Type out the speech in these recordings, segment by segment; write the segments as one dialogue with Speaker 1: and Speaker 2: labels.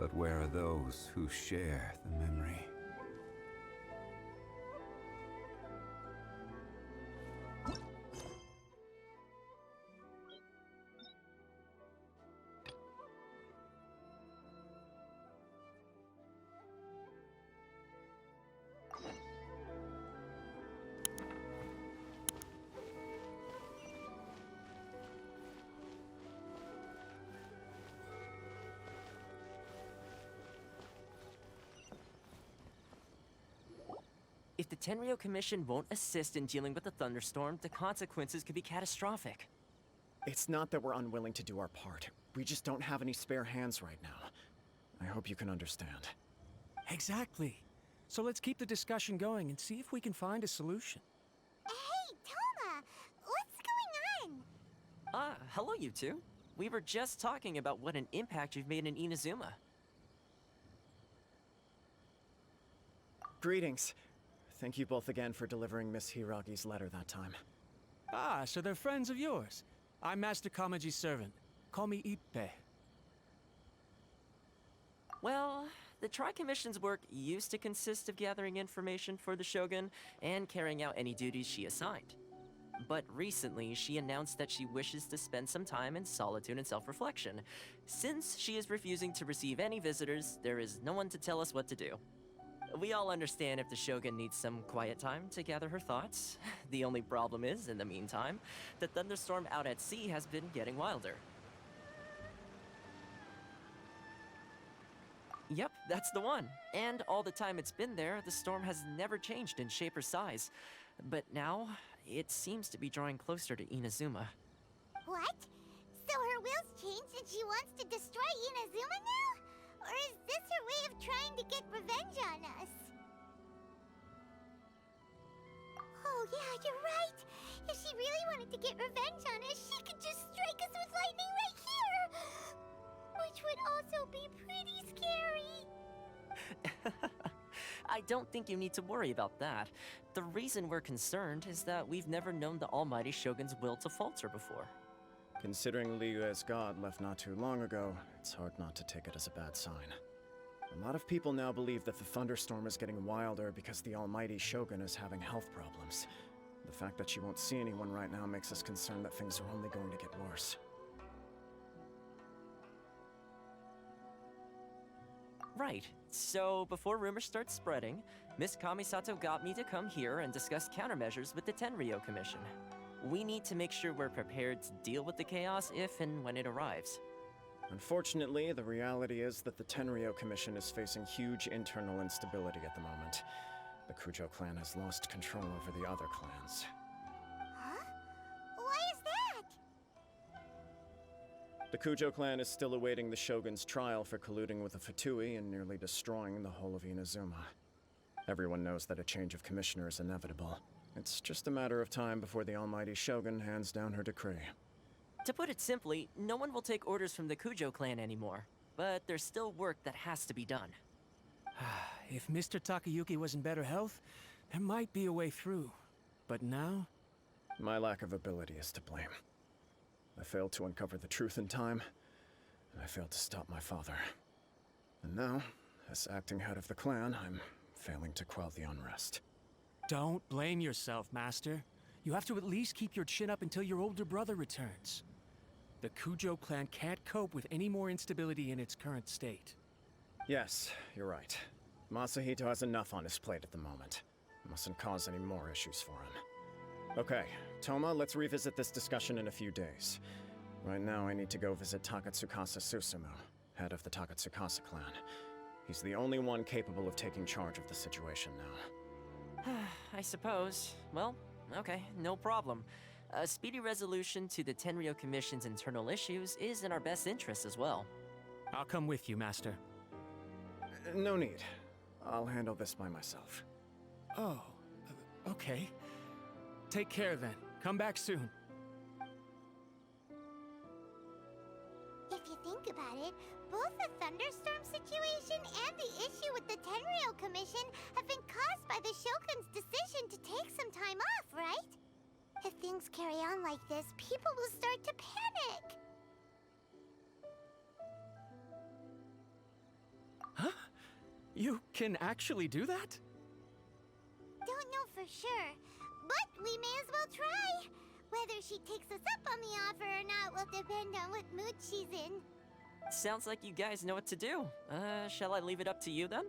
Speaker 1: But where are those who share the memory?
Speaker 2: If the Tenryou Commission won't assist in dealing with the thunderstorm, the consequences could be catastrophic.
Speaker 3: It's not that we're unwilling to do our part. We just don't have any spare hands right now. I hope you can understand.
Speaker 4: Exactly. So let's keep the discussion going and see if we can find a solution.
Speaker 5: Hey, Toma! What's going on?
Speaker 2: Hello you two. We were just talking about what an impact you've made in Inazuma.
Speaker 3: Greetings. Thank you both again for delivering Miss Hiragi's letter that time.
Speaker 4: Ah, so they're friends of yours. I'm Master Kamaji's servant. Call me Ippe.
Speaker 2: Well, the Tri-Commission's work used to consist of gathering information for the Shogun and carrying out any duties she assigned. But recently, she announced that she wishes to spend some time in solitude and self-reflection. Since she is refusing to receive any visitors, there is no one to tell us what to do. We all understand if the Shogun needs some quiet time to gather her thoughts. The only problem is, in the meantime, the thunderstorm out at sea has been getting wilder. Yep, that's the one. And all the time it's been there, the storm has never changed in shape or size. But now, it seems to be drawing closer to Inazuma.
Speaker 5: What? So her will's changed and she wants to destroy Inazuma now? Or is this her way of trying to get revenge on us? Oh yeah, you're right! If she really wanted to get revenge on us, she could just strike us with lightning right here! Which would also be pretty scary.
Speaker 2: I don't think you need to worry about that. The reason we're concerned is that we've never known the Almighty Shogun's will to falter before.
Speaker 3: Considering Liyue's god left not too long ago, it's hard not to take it as a bad sign. A lot of people now believe that the thunderstorm is getting wilder because the almighty Shogun is having health problems. The fact that she won't see anyone right now makes us concerned that things are only going to get worse.
Speaker 2: Right. So, before rumors start spreading, Miss Kamisato got me to come here and discuss countermeasures with the Tenryou Commission. We need to make sure we're prepared to deal with the chaos if and when it arrives.
Speaker 3: Unfortunately, the reality is that the Tenryou Commission is facing huge internal instability at the moment. The Kujo clan has lost control over the other clans.
Speaker 5: Huh? Why is that?
Speaker 3: The Kujo clan is still awaiting the Shogun's trial for colluding with the Fatui and nearly destroying the whole of Inazuma. Everyone knows that a change of commissioner is inevitable. It's just a matter of time before the almighty Shogun hands down her decree.
Speaker 2: To put it simply, no one will take orders from the Kujo clan anymore. But there's still work that has to be done.
Speaker 4: If Mr. Takayuki was in better health, there might be a way through. But now?
Speaker 3: My lack of ability is to blame. I failed to uncover the truth in time, and I failed to stop my father. And now, as acting head of the clan, I'm failing to quell the unrest.
Speaker 4: Don't blame yourself, Master. You have to at least keep your chin up until your older brother returns. The Kujo clan can't cope with any more instability in its current state.
Speaker 3: Yes, you're right. Masahito has enough on his plate at the moment. Mustn't cause any more issues for him. Okay, Toma, let's revisit this discussion in a few days. Right now, I need to go visit Takatsukasa Susumu, head of the Takatsukasa clan. He's the only one capable of taking charge of the situation now.
Speaker 2: I suppose. Well, okay, no problem. A speedy resolution to the Tenryou Commission's internal issues is in our best interest as well.
Speaker 4: I'll come with you, Master.
Speaker 3: No need. I'll handle this by myself.
Speaker 4: Oh, okay. Take care then. Come back soon.
Speaker 5: If you think about it, both the thunderstorm situation and the issue with the Tenryou Commission have been caused by the Shogun's decision to take some time off, right? If things carry on like this, people will start to panic.
Speaker 4: You can actually do that?
Speaker 5: Don't know for sure, but we may as well try. Whether she takes us up on the offer or not will depend on what mood she's in.
Speaker 2: Sounds like you guys know what to do. Shall I leave it up to you then?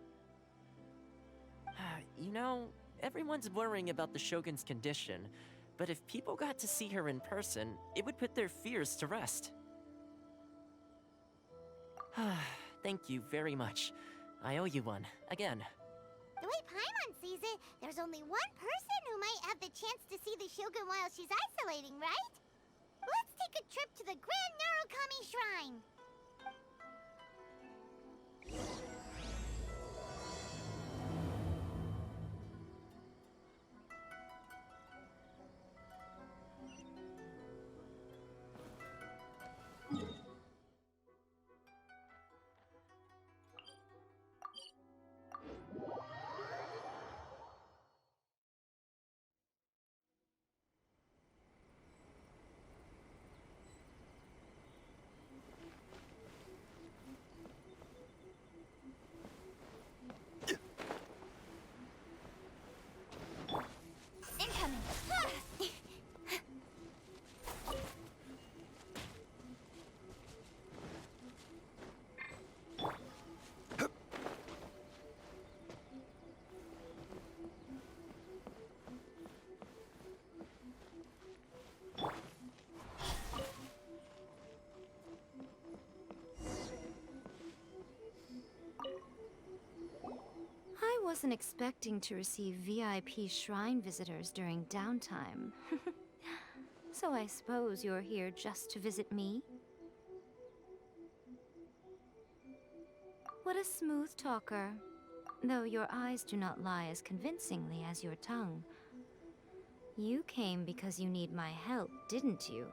Speaker 2: You know, everyone's worrying about the Shogun's condition, but if people got to see her in person, it would put their fears to rest. Thank you very much. I owe you one, again.
Speaker 5: The way Paimon sees it, there's only one person who might have the chance to see the Shogun while she's isolating, right? Let's take a trip to the Grand Narukami Shrine.
Speaker 6: I wasn't expecting to receive VIP shrine visitors during downtime. So I suppose you're here just to visit me? What a smooth talker. Though your eyes do not lie as convincingly as your tongue. You came because you need my help, didn't you?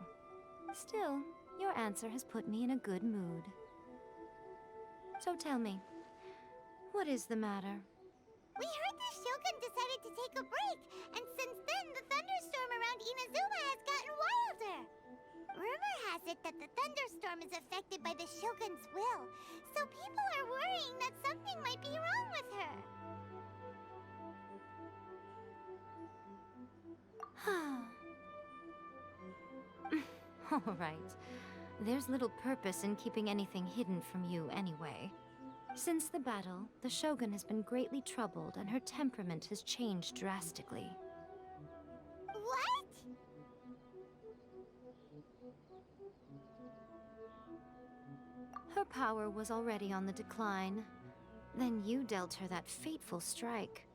Speaker 6: Still, your answer has put me in a good mood. So tell me, what is the matter?
Speaker 5: We heard the Shogun decided to take a break, and since then the thunderstorm around Inazuma has gotten wilder. Rumor has it that the thunderstorm is affected by the Shogun's will, so people are worrying that something might be wrong with her.
Speaker 6: All right. There's little purpose in keeping anything hidden from you anyway. Since the battle, the Shogun has been greatly troubled and her temperament has changed drastically.
Speaker 5: What?
Speaker 6: Her power was already on the decline. Then you dealt her that fateful strike.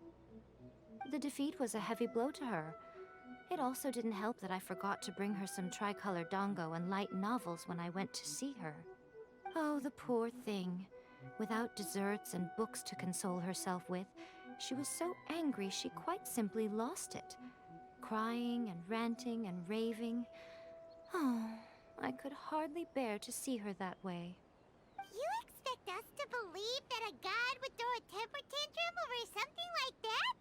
Speaker 6: The defeat was a heavy blow to her. It also didn't help that I forgot to bring her some tricolor dango and light novels when I went to see her. Oh, the poor thing. Without desserts and books to console herself with, she was so angry she quite simply lost it. Crying and ranting and raving. Oh, I could hardly bear to see her that way.
Speaker 5: You expect us to believe that a god would throw a temper tantrum over something like that?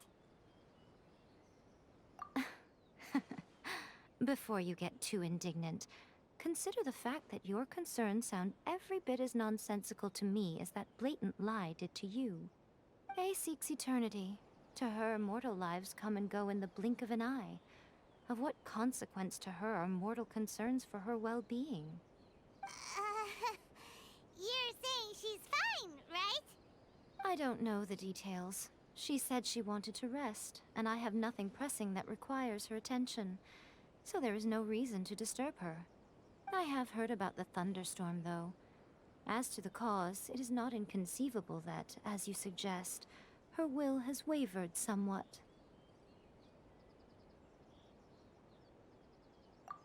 Speaker 6: Before you get too indignant, consider the fact that your concerns sound every bit as nonsensical to me as that blatant lie did to you. Ei seeks eternity. To her, mortal lives come and go in the blink of an eye. Of what consequence to her are mortal concerns for her well-being?
Speaker 5: You're saying she's fine, right?
Speaker 6: I don't know the details. She said she wanted to rest, and I have nothing pressing that requires her attention. So there is no reason to disturb her. I have heard about the thunderstorm, though. As to the cause, it is not inconceivable that, as you suggest, her will has wavered somewhat.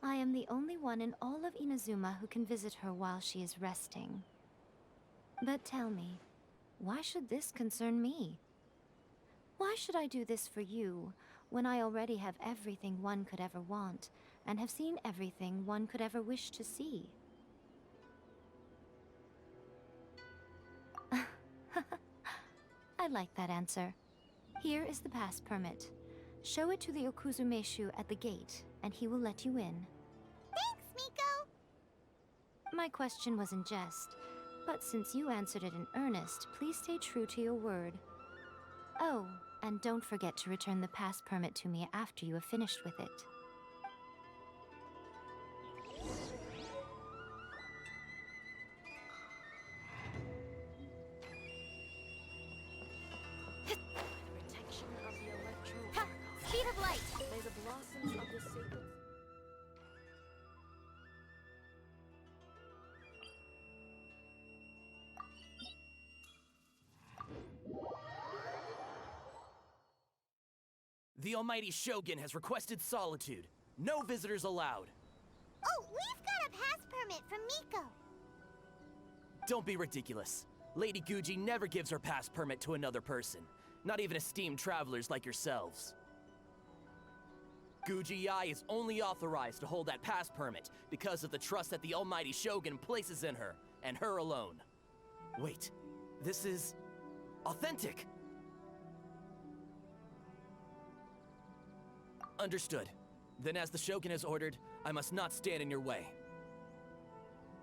Speaker 6: I am the only one in all of Inazuma who can visit her while she is resting. But tell me, why should this concern me? Why should I do this for you, when I already have everything one could ever want, and have seen everything one could ever wish to see? I like that answer. Here is the pass permit. Show it to the Okuzumeshu at the gate, and he will let you in.
Speaker 5: Thanks, Miko!
Speaker 6: My question was in jest, But since you answered it in earnest, please stay true to your word. Oh, and don't forget to return the pass permit to me after you have finished with it.
Speaker 7: Protection of the electro. Speed of light! May the blossoms of the sacred...
Speaker 8: The almighty Shogun has requested solitude. No visitors allowed.
Speaker 5: Oh, we've got a pass permit from Miko.
Speaker 8: Don't be ridiculous. Lady Guji never gives her pass permit to another person, not even esteemed travelers like yourselves. Guji Yae is only authorized to hold that pass permit because of the trust that the almighty Shogun places in her, and her alone. Wait, this is... authentic! Understood. Then as the Shogun has ordered, I must not stand in your way.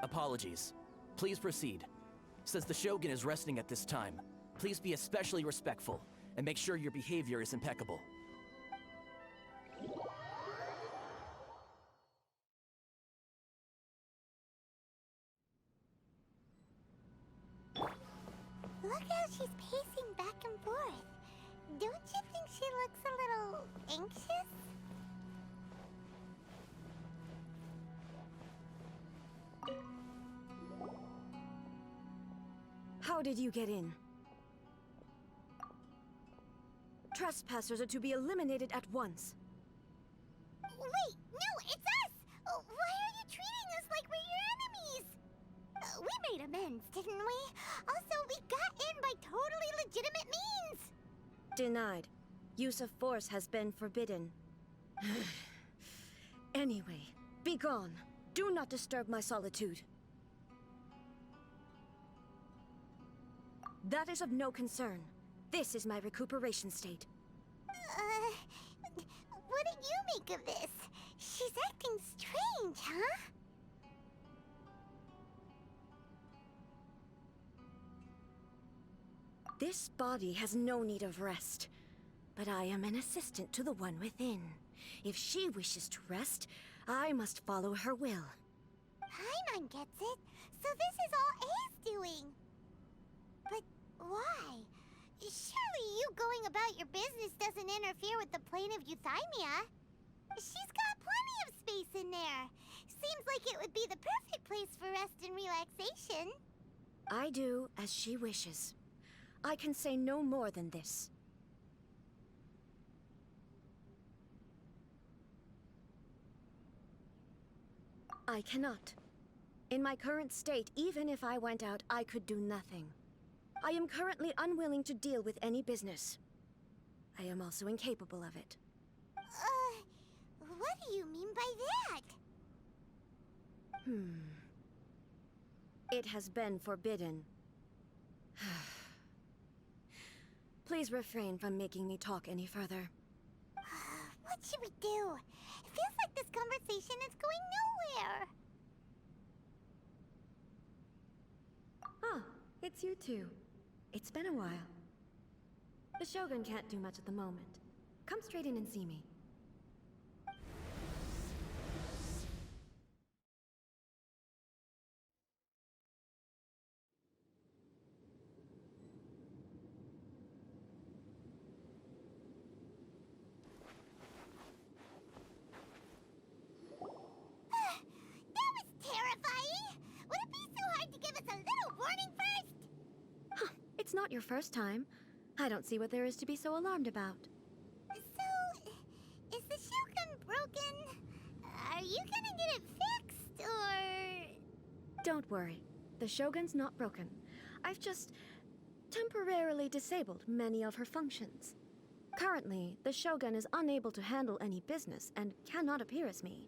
Speaker 8: Apologies. Please proceed. Since the Shogun is resting at this time, please be especially respectful, and make sure your behavior is impeccable.
Speaker 5: Look how she's pacing back and forth. Don't you think she looks a little anxious?
Speaker 7: How did you get in? Trespassers are to be eliminated at once.
Speaker 5: Wait, no, it's us! Oh, why are you treating us like we're your enemies? We made amends, didn't we? Also, we got in by totally legitimate means!
Speaker 7: Denied. Use of force has been forbidden. Anyway, be gone. Do not disturb my solitude. That is of no concern. This is my recuperation state.
Speaker 5: What do you make of this? She's acting strange, huh?
Speaker 7: This body has no need of rest, but I am an assistant to the one within. If she wishes to rest, I must follow her will.
Speaker 5: Paimon gets it. So this is all Ei's doing. But why? Surely you going about your business doesn't interfere with the plane of Euthymia. She's got plenty of space in there. Seems like it would be the perfect place for rest and relaxation.
Speaker 7: I do as she wishes. I can say no more than this. I cannot. In my current state, even if I went out, I could do nothing. I am currently unwilling to deal with any business. I am also incapable of it.
Speaker 5: What do you mean by that?
Speaker 7: It has been forbidden. Please refrain from making me talk any further.
Speaker 5: What should we do? It feels like this conversation is going nowhere.
Speaker 7: Ah, it's you two. It's been a while. The Shogun can't do much at the moment. Come straight in and see me.
Speaker 5: That was terrifying! Would it be so hard to give us a little warning first?
Speaker 7: It's not your first time. I don't see what there is to be so alarmed about.
Speaker 5: So, is the Shogun broken? Are you gonna get it fixed, or...?
Speaker 7: Don't worry. The Shogun's not broken. I've just temporarily disabled many of her functions. Currently, the Shogun is unable to handle any business and cannot appear as me.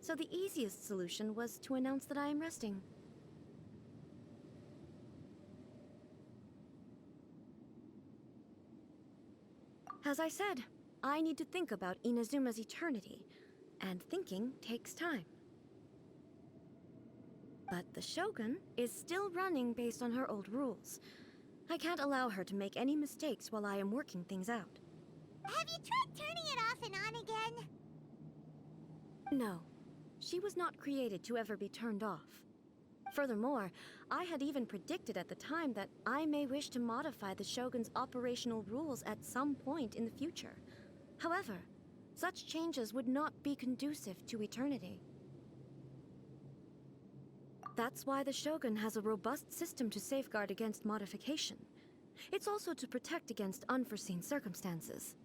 Speaker 7: So the easiest solution was to announce that I am resting. As I said, I need to think about Inazuma's eternity, and thinking takes time. But the Shogun is still running based on her old rules. I can't allow her to make any mistakes while I am working things out.
Speaker 5: Have you tried turning it off and on again?
Speaker 7: No. She was not created to ever be turned off. Furthermore, I had even predicted at the time that I may wish to modify the Shogun's operational rules at some point in the future. However, such changes would not be conducive to eternity. That's why the Shogun has a robust system to safeguard against modification. It's also to protect against unforeseen circumstances.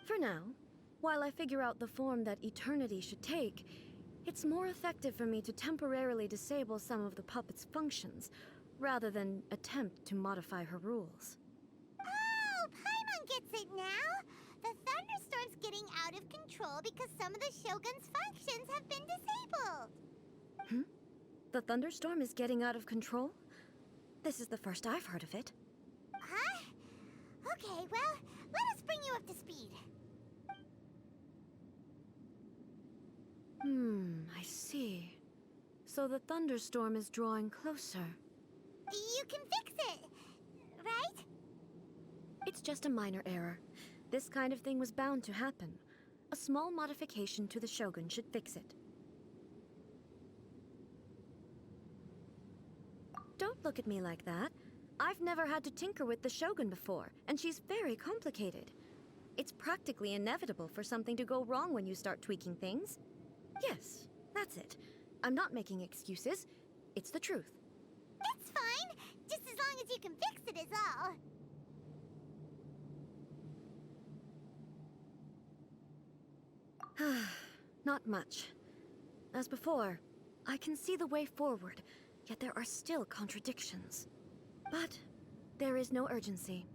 Speaker 7: For now, while I figure out the form that eternity should take, it's more effective for me to temporarily disable some of the puppet's functions, rather than attempt to modify her rules.
Speaker 5: Oh, Paimon gets it now! The thunderstorm's getting out of control because some of the Shogun's functions have been disabled!
Speaker 7: The thunderstorm is getting out of control? This is the first I've heard of it.
Speaker 5: Huh? Okay, well, let us bring you up to speed.
Speaker 7: I see. So the thunderstorm is drawing closer.
Speaker 5: You can fix it, right?
Speaker 7: It's just a minor error. This kind of thing was bound to happen. A small modification to the Shogun should fix it. Don't look at me like that. I've never had to tinker with the Shogun before, and she's very complicated. It's practically inevitable for something to go wrong when you start tweaking things. Yes, that's it. I'm not making excuses. It's the truth.
Speaker 5: It's fine, just as long as you can fix it is all.
Speaker 7: Not much. As before, I can see the way forward, yet there are still contradictions. But there is no urgency.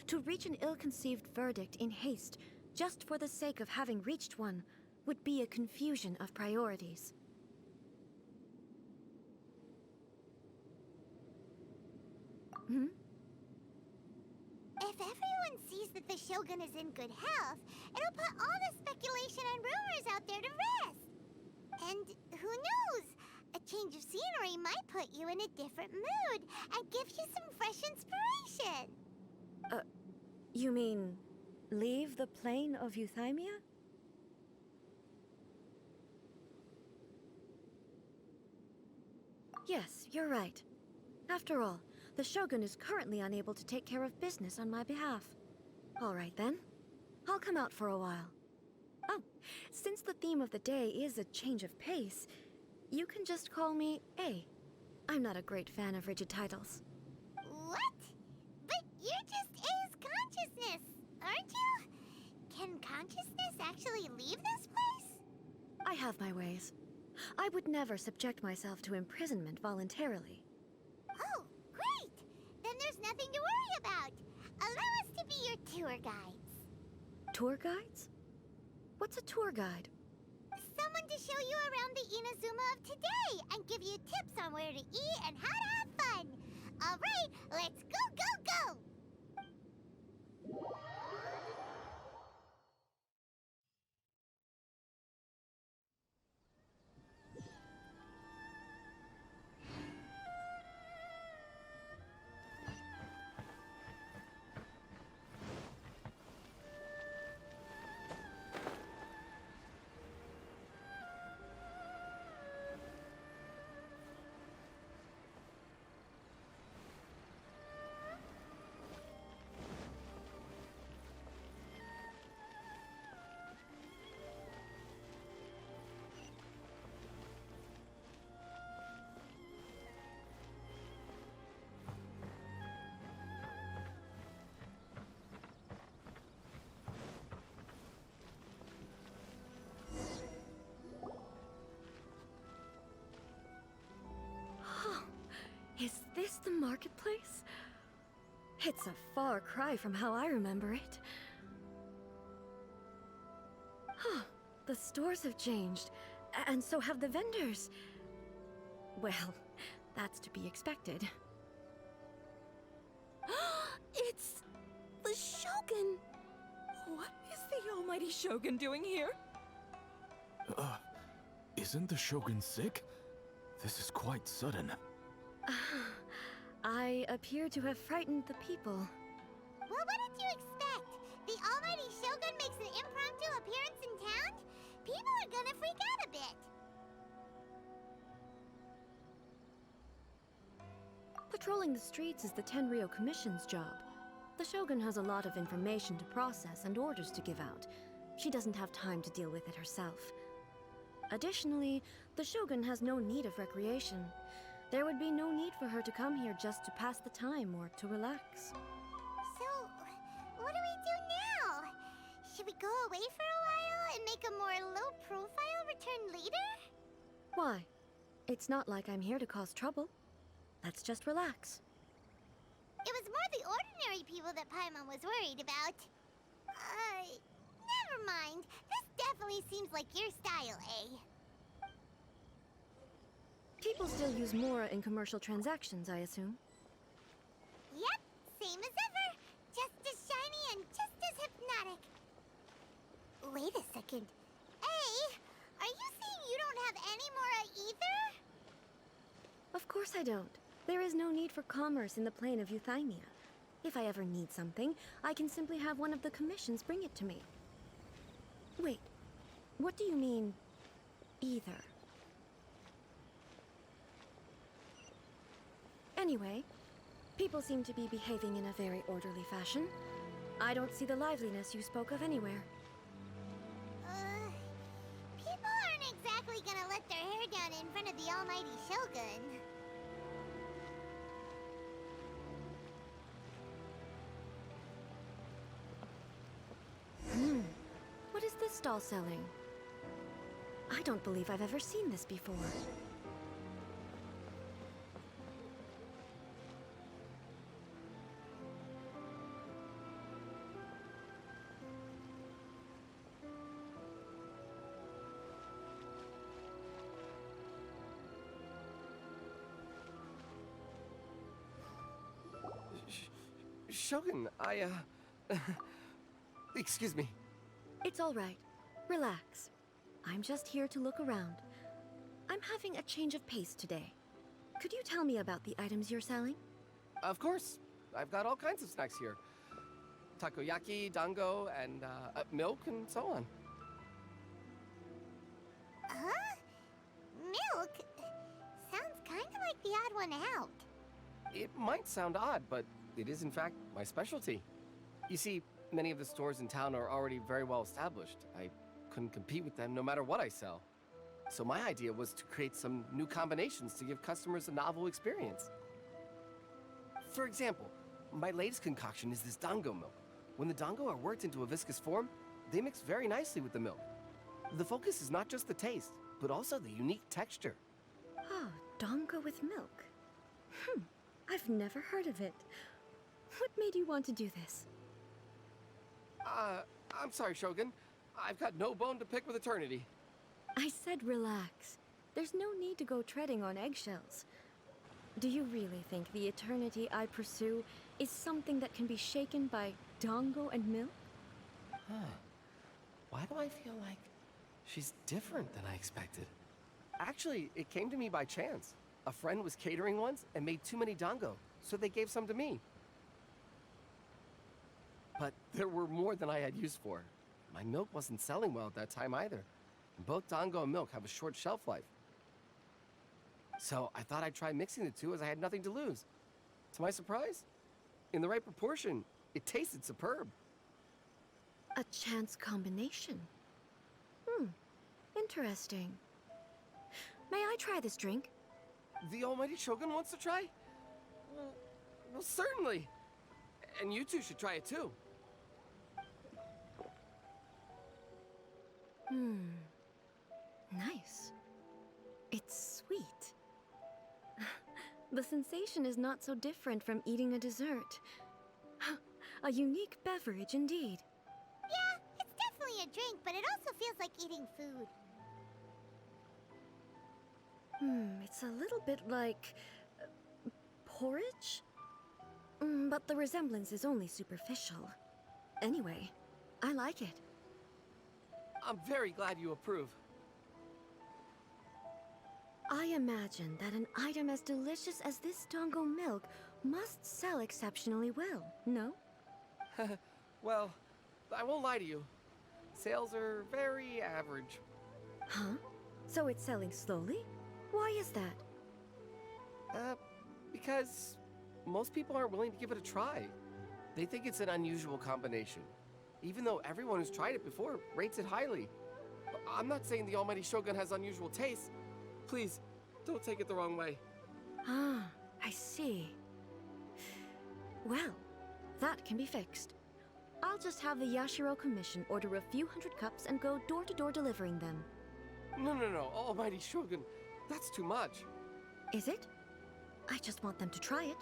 Speaker 7: To reach an ill-conceived verdict in haste, just for the sake of having reached one, would be a confusion of priorities.
Speaker 5: If everyone sees that the Shogun is in good health, it'll put all the speculation and rumors out there to rest. And who knows? A change of scenery might put you in a different mood and give you some fresh inspiration.
Speaker 7: You mean, leave the plane of Euthymia? Yes, you're right. After all, the Shogun is currently unable to take care of business on my behalf. All right then. I'll come out for a while. Oh, since the theme of the day is a change of pace, you can just call me A. I'm not a great fan of rigid titles.
Speaker 5: What? But you're just A's consciousness, aren't you? Can consciousness actually leave this place?
Speaker 7: I have my ways. I would never subject myself to imprisonment voluntarily.
Speaker 5: Oh, great! Then there's nothing to worry about. Allow us to be your tour guides.
Speaker 7: Tour guides? What's a tour guide?
Speaker 5: Someone to show you around the Inazuma of today and give you tips on where to eat and how to have fun. All right, let's go, go, go!
Speaker 7: Is this the marketplace? It's a far cry from how I remember it. Huh, the stores have changed, and so have the vendors. Well, that's to be expected.
Speaker 9: It's the Shogun! What is the almighty Shogun doing here?
Speaker 10: Isn't the Shogun sick? This is quite sudden.
Speaker 7: I appear to have frightened the people.
Speaker 5: Well, what did you expect? The almighty Shogun makes an impromptu appearance in town? People are gonna freak out a bit.
Speaker 7: Patrolling the streets is the Tenryou Commission's job. The Shogun has a lot of information to process and orders to give out. She doesn't have time to deal with it herself. Additionally, the Shogun has no need of recreation. There would be no need for her to come here just to pass the time or to relax.
Speaker 5: So, what do we do now? Should we go away for a while and make a more low-profile return later?
Speaker 7: Why? It's not like I'm here to cause trouble. Let's just relax.
Speaker 5: It was more the ordinary people that Paimon was worried about. Never mind. This definitely seems like your style, eh?
Speaker 7: People still use Mora in commercial transactions, I assume.
Speaker 5: Yep, same as ever. Just as shiny and just as hypnotic. Wait a second. Hey, are you saying you don't have any Mora either?
Speaker 7: Of course I don't. There is no need for commerce in the plane of Euthymia. If I ever need something, I can simply have one of the commissions bring it to me. Wait, what do you mean, either? Anyway, people seem to be behaving in a very orderly fashion. I don't see the liveliness you spoke of anywhere.
Speaker 5: People aren't exactly gonna let their hair down in front of the almighty Shogun.
Speaker 7: What is this stall selling? I don't believe I've ever seen this before.
Speaker 11: Shogun, excuse me.
Speaker 7: It's all right. Relax. I'm just here to look around. I'm having a change of pace today. Could you tell me about the items you're selling?
Speaker 11: Of course. I've got all kinds of snacks here. Takoyaki, dango, and milk, and so on.
Speaker 5: Huh? Milk? Sounds kinda like the odd one out.
Speaker 11: It might sound odd, but it is in fact my specialty. You see, many of the stores in town are already very well established. I couldn't compete with them no matter what I sell. So my idea was to create some new combinations to give customers a novel experience. For example, my latest concoction is this dango milk. When the dango are worked into a viscous form, they mix very nicely with the milk. The focus is not just the taste, but also the unique texture.
Speaker 7: Oh, dango with milk. I've never heard of it. What made you want to do this?
Speaker 11: I'm sorry, Shogun. I've got no bone to pick with eternity.
Speaker 7: I said relax. There's no need to go treading on eggshells. Do you really think the eternity I pursue is something that can be shaken by dango and milk?
Speaker 11: Why do I feel like she's different than I expected? Actually, it came to me by chance. A friend was catering once and made too many dango, so they gave some to me. But there were more than I had use for. My milk wasn't selling well at that time either. And both dango and milk have a short shelf life. So I thought I'd try mixing the two as I had nothing to lose. To my surprise, in the right proportion, it tasted superb.
Speaker 7: A chance combination. Interesting. May I try this drink?
Speaker 11: The almighty Shogun wants to try? Well, certainly. And you two should try it too.
Speaker 7: Nice. It's sweet. The sensation is not so different from eating a dessert. A unique beverage indeed.
Speaker 5: Yeah, it's definitely a drink, but it also feels like eating food.
Speaker 7: It's a little bit like porridge? But the resemblance is only superficial. Anyway, I like it.
Speaker 11: I'm very glad you approve.
Speaker 7: I imagine that an item as delicious as this dango milk must sell exceptionally well, no?
Speaker 11: Well, I won't lie to you. Sales are very average.
Speaker 7: Huh? So it's selling slowly? Why is that?
Speaker 11: Because most people aren't willing to give it a try. They think it's an unusual combination, even though everyone who's tried it before rates it highly. I'm not saying the Almighty Shogun has unusual taste. Please, don't take it the wrong way.
Speaker 7: Ah, I see. Well, that can be fixed. I'll just have the Yashiro Commission order a few hundred cups and go door-to-door delivering them.
Speaker 11: No, Almighty Shogun, that's too much.
Speaker 7: Is it? I just want them to try it.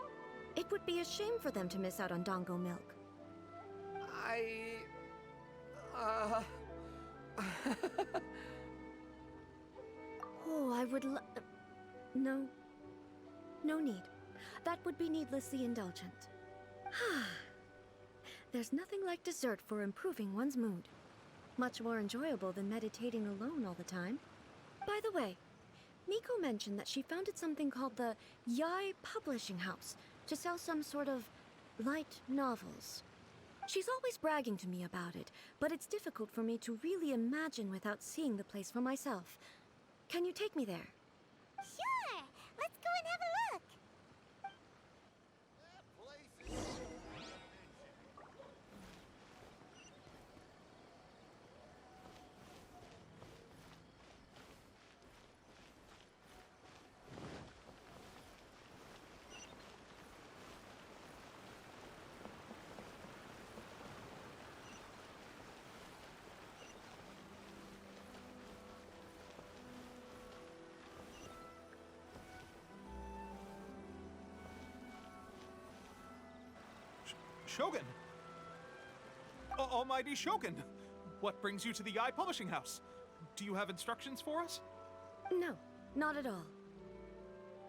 Speaker 7: It would be a shame for them to miss out on dango milk. Oh, I would No. No need. That would be needlessly indulgent. There's nothing like dessert for improving one's mood. Much more enjoyable than meditating alone all the time. By the way, Miko mentioned that she founded something called the Yae Publishing House to sell some sort of light novels. She's always bragging to me about it, but it's difficult for me to really imagine without seeing the place for myself. Can you take me there?
Speaker 5: Sure! Let's go and have a look!
Speaker 10: Shogun! Almighty Shogun! What brings you to the Yae Publishing House? Do you have instructions for us?
Speaker 7: No, not at all.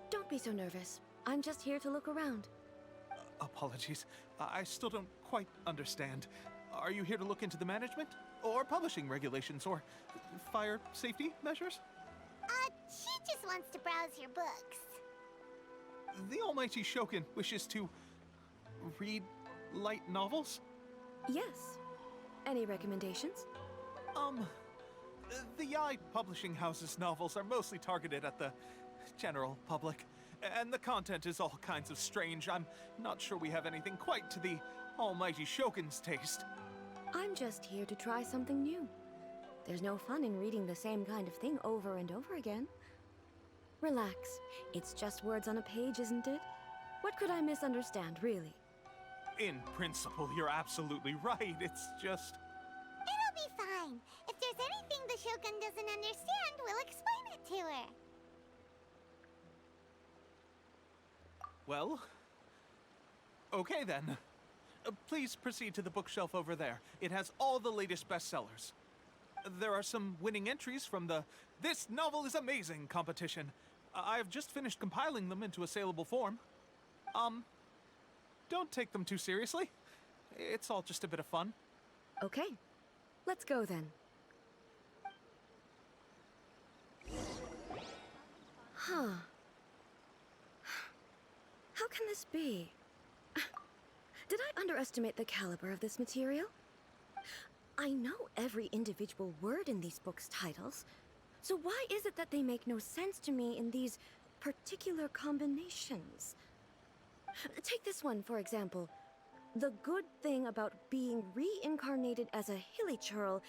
Speaker 7: Don't be so nervous. I'm just here to look around.
Speaker 10: Apologies. I still don't quite understand. Are you here to look into the management? Or publishing regulations? Or fire safety measures?
Speaker 5: She just wants to browse your books.
Speaker 10: The Almighty Shogun wishes to read light novels?
Speaker 7: Yes. Any recommendations?
Speaker 10: The Yae Publishing House's novels are mostly targeted at the general public, and the content is all kinds of strange. I'm not sure we have anything quite to the Almighty Shogun's taste.
Speaker 7: I'm just here to try something new. There's no fun in reading the same kind of thing over and over again. Relax. It's just words on a page, isn't it? What could I misunderstand, really?
Speaker 10: In principle, you're absolutely right. It's just...
Speaker 5: It'll be fine. If there's anything the Shogun doesn't understand, we'll explain it to her.
Speaker 10: Well... okay then. Please proceed to the bookshelf over there. It has all the latest bestsellers. There are some winning entries from the This Novel is Amazing competition. I've just finished compiling them into a saleable form. Don't take them too seriously. It's all just a bit of fun.
Speaker 7: Okay. Let's go then. Huh. How can this be? Did I underestimate the caliber of this material? I know every individual word in these books' titles, so why is it that they make no sense to me in these particular combinations? Take this one, for example. The good thing about being reincarnated as a hilichurl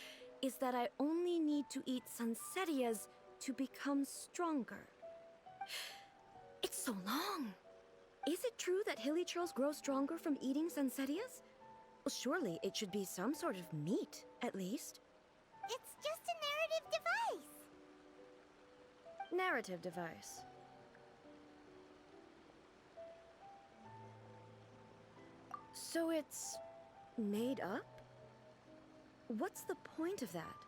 Speaker 7: is that I only need to eat sanserias to become stronger. It's so long. Is it true that hilichurls grow stronger from eating sanserias? Well, surely it should be some sort of meat, at least.
Speaker 5: It's just a narrative device.
Speaker 7: Narrative device. So it's made up? What's the point of that?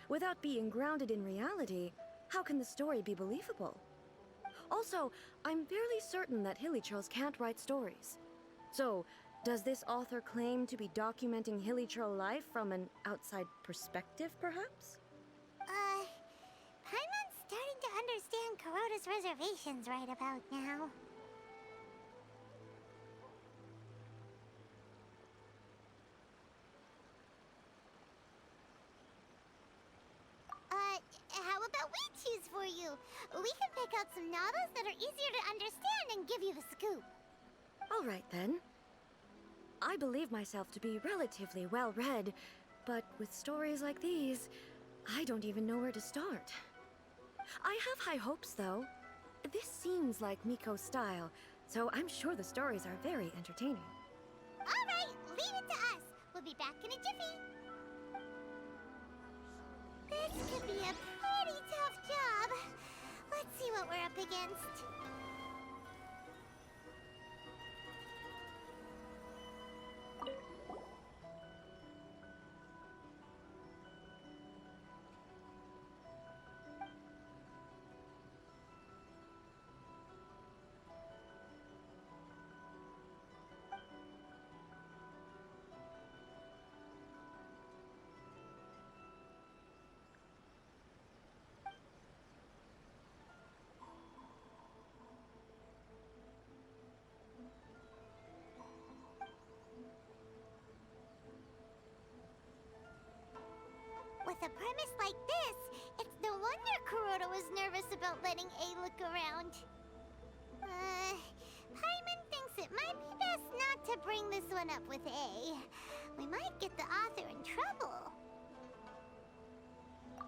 Speaker 7: Without being grounded in reality, how can the story be believable? Also, I'm fairly certain that hilichurls can't write stories. So, does this author claim to be documenting hilichurl life from an outside perspective, perhaps?
Speaker 5: Paimon's starting to understand Kuroda's reservations right about now. How about we choose for you? We can pick out some novels that are easier to understand and give you the scoop.
Speaker 7: All right, then. I believe myself to be relatively well-read, but with stories like these, I don't even know where to start. I have high hopes, though. This seems like Miko's style, so I'm sure the stories are very entertaining.
Speaker 5: All right, leave it to us. We'll be back in a jiffy. This could be a pretty tough job. Let's see what we're up against. With a premise like this, it's no wonder Kuroda was nervous about letting Ei look around. Paimon thinks it might be best not to bring this one up with Ei. We might get the author in trouble.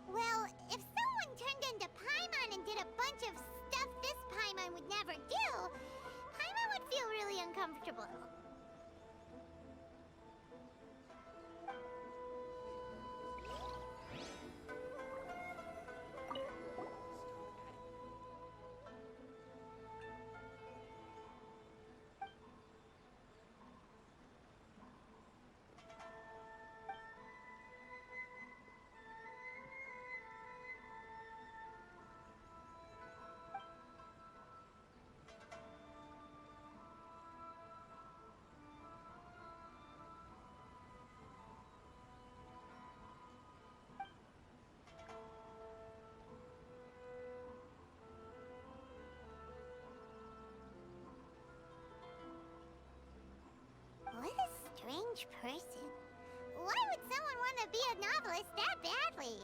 Speaker 5: Well, if someone turned into Paimon and did a bunch of stuff this Paimon would never do, Paimon would feel really uncomfortable. What a strange person. Why would someone want to be a novelist that badly?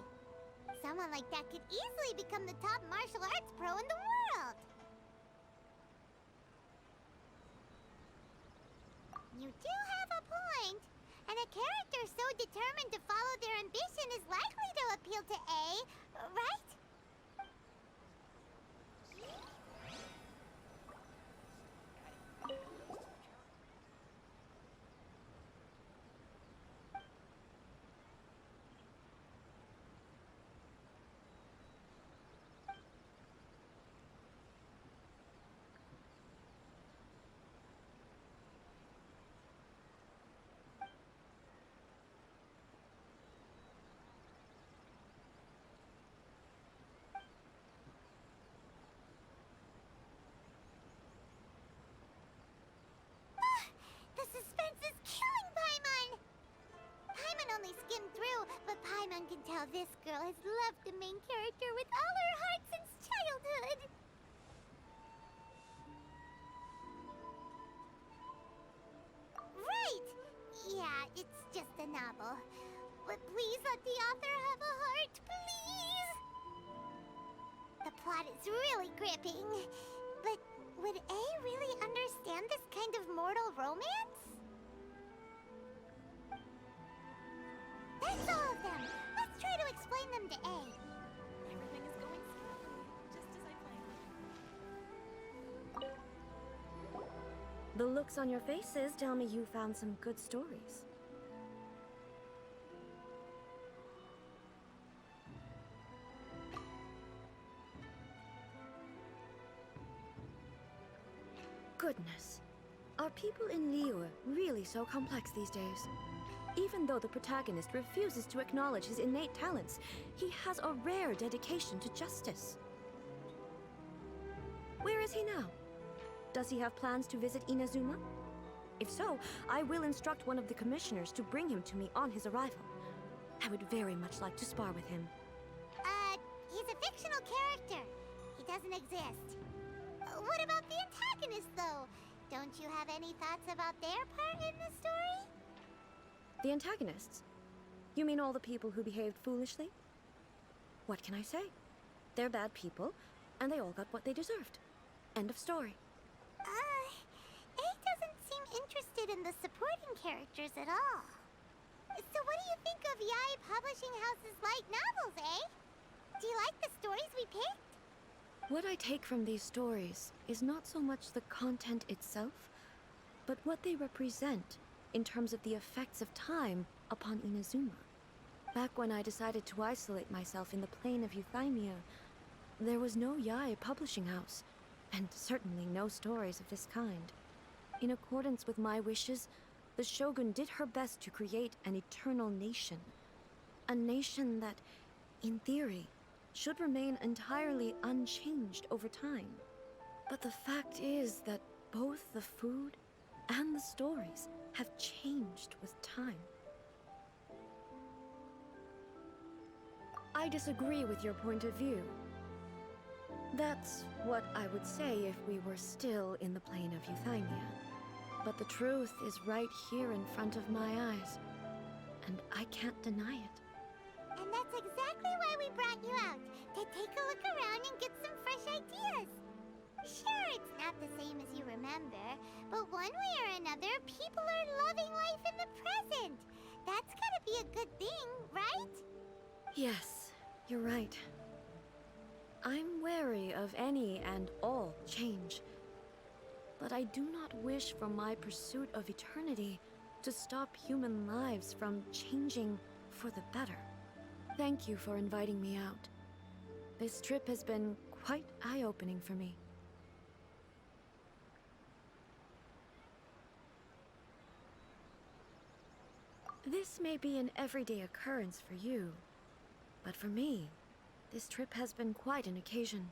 Speaker 5: Someone like that could easily become the top martial arts pro in the world. You do have a point. And a character so determined to follow their ambition is likely to appeal to Ei, right? The suspense is killing Paimon! Paimon only skimmed through, but Paimon can tell this girl has loved the main character with all her heart since childhood. Right! Yeah, it's just a novel. But please let the author have a heart, please! The plot is really gripping. But would Ei really understand this kind of mortal romance? That's all of them! Let's try to explain them to Ei.
Speaker 9: Everything is going smoothly, just as I planned.
Speaker 7: The looks on your faces tell me you found some good stories. Goodness. Are people in Liyue really so complex these days? Even though the protagonist refuses to acknowledge his innate talents, he has a rare dedication to justice. Where is he now? Does he have plans to visit Inazuma? If so, I will instruct one of the commissioners to bring him to me on his arrival. I would very much like to spar with him.
Speaker 5: He's a fictional character. doesn't exist. What about the antagonist, though? Don't you have any thoughts about their part in the story?
Speaker 7: The antagonists? You mean all the people who behaved foolishly? What can I say? They're bad people, and they all got what they deserved. End of story.
Speaker 5: Ei doesn't seem interested in the supporting characters at all. So what do you think of Yae Publishing House's light novels, eh? Do you like the stories we picked?
Speaker 7: What I take from these stories is not so much the content itself, but what they represent in terms of the effects of time upon Inazuma. Back when I decided to isolate myself in the plane of Euthymia, there was no Yae Publishing House, and certainly no stories of this kind. In accordance with my wishes, the Shogun did her best to create an eternal nation. A nation that, in theory, should remain entirely unchanged over time. But the fact is that both the food and the stories have changed with time. I disagree with your point of view. That's what I would say if we were still in the plane of Euthymia. But the truth is right here in front of my eyes, and I can't deny it.
Speaker 5: And that's exactly why we brought you out, to take a look around and get some fresh ideas. Sure, it's not the same as you remember, but one way or another, people are loving life in the present. That's gotta be a good thing, right?
Speaker 7: Yes, you're right. I'm wary of any and all change. But I do not wish for my pursuit of eternity to stop human lives from changing for the better. Thank you for inviting me out. This trip has been quite eye-opening for me. This may be an everyday occurrence for you, but for me, this trip has been quite an occasion.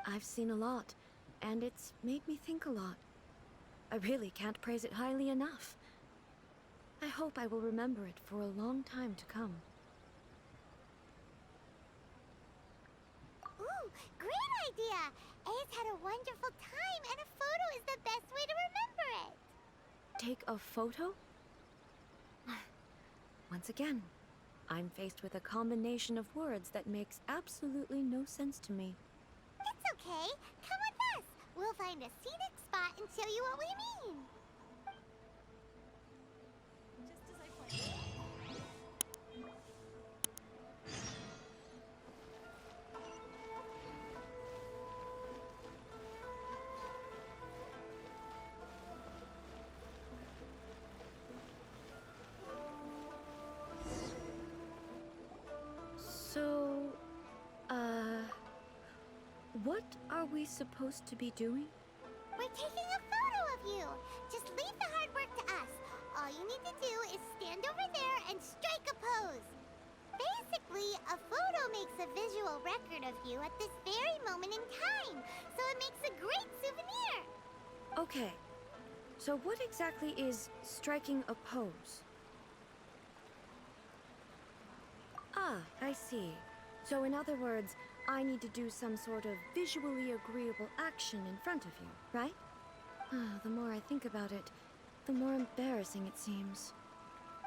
Speaker 7: I've seen a lot, and it's made me think a lot. I really can't praise it highly enough. I hope I will remember it for a long time to come.
Speaker 5: Ooh, great idea! Ei's had a wonderful time, and a photo is the best way to remember it.
Speaker 7: Take a photo? Once again, I'm faced with a combination of words that makes absolutely no sense to me.
Speaker 5: It's okay. Come with us. We'll find a scenic spot and show you what we mean.
Speaker 9: Just as I planned.
Speaker 7: So, what are we supposed to be doing?
Speaker 5: We're taking a photo of you. Just leave the hard work to us. All you need to do is stand over there and strike a pose. Basically, a photo makes a visual record of you at this very moment in time, so it makes a great souvenir.
Speaker 7: Okay, so what exactly is striking a pose? Ah, I see. So in other words, I need to do some sort of visually agreeable action in front of you, right? The more I think about it, the more embarrassing it seems.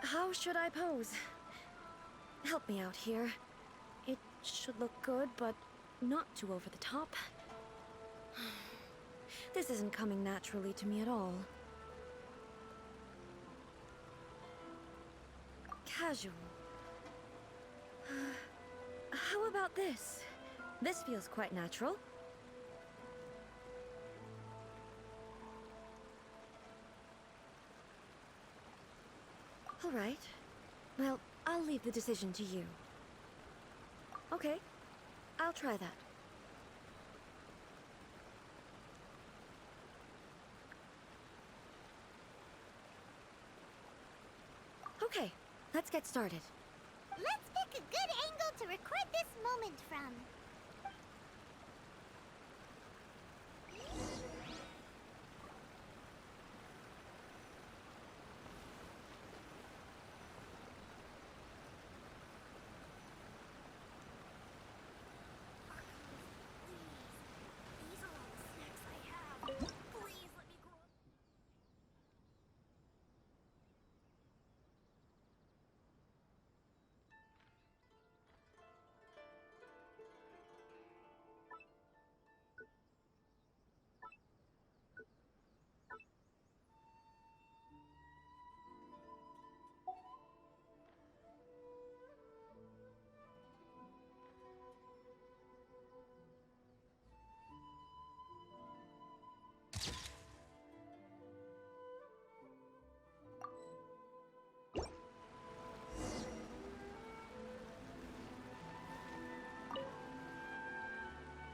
Speaker 7: How should I pose? Help me out here. It should look good, but not too over the top. This isn't coming naturally to me at all. Casual. How about this? This feels quite natural. All right. Well, I'll leave the decision to you. Okay, I'll try that. Okay, let's get started.
Speaker 5: Let's pick a good angle to record this moment from.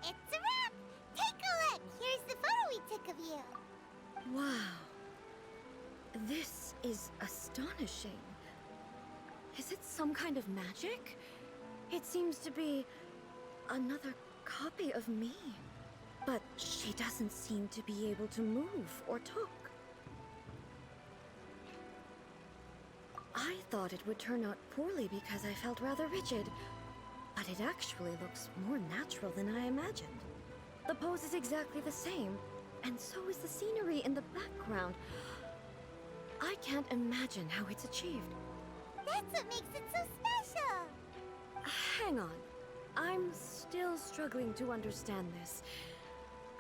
Speaker 5: It's a wrap! Take a look! Here's the photo we took of you.
Speaker 7: Wow. This is astonishing. Is it some kind of magic? It seems to be another copy of me. But she doesn't seem to be able to move or talk. I thought it would turn out poorly because I felt rather rigid, but it actually looks more natural than I imagined. The pose is exactly the same, and so is the scenery in the background. I can't imagine how it's achieved.
Speaker 5: That's what makes it so special.
Speaker 7: Hang on. I'm still struggling to understand this.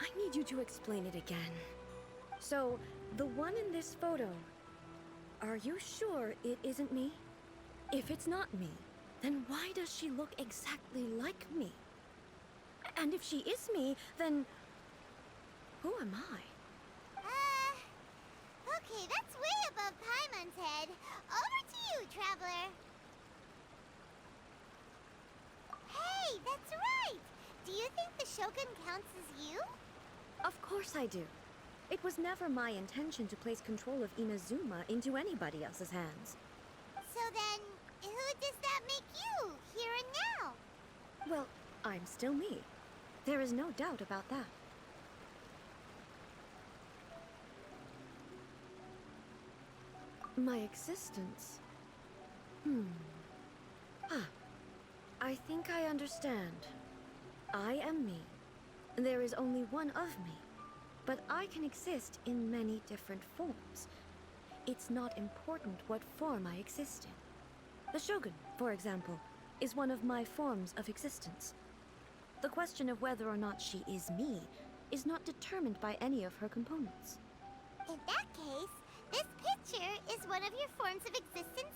Speaker 7: I need you to explain it again. So, the one in this photo, are you sure it isn't me? If it's not me, then why does she look exactly like me? And if she is me, then who am I?
Speaker 5: Okay, that's way above Paimon's head. Over to you, Traveler. Hey, that's right! Do you think the Shogun counts as you?
Speaker 7: Of course I do. It was never my intention to place control of Inazuma into anybody else's hands.
Speaker 5: So then, who does that make you, here and now?
Speaker 7: Well, I'm still me. There is no doubt about that. My existence? I think I understand. I am me. There is only one of me. But I can exist in many different forms. It's not important what form I exist in. The Shogun, for example, is one of my forms of existence. The question of whether or not she is me is not determined by any of her components.
Speaker 5: In that case, this picture is one of your forms of existence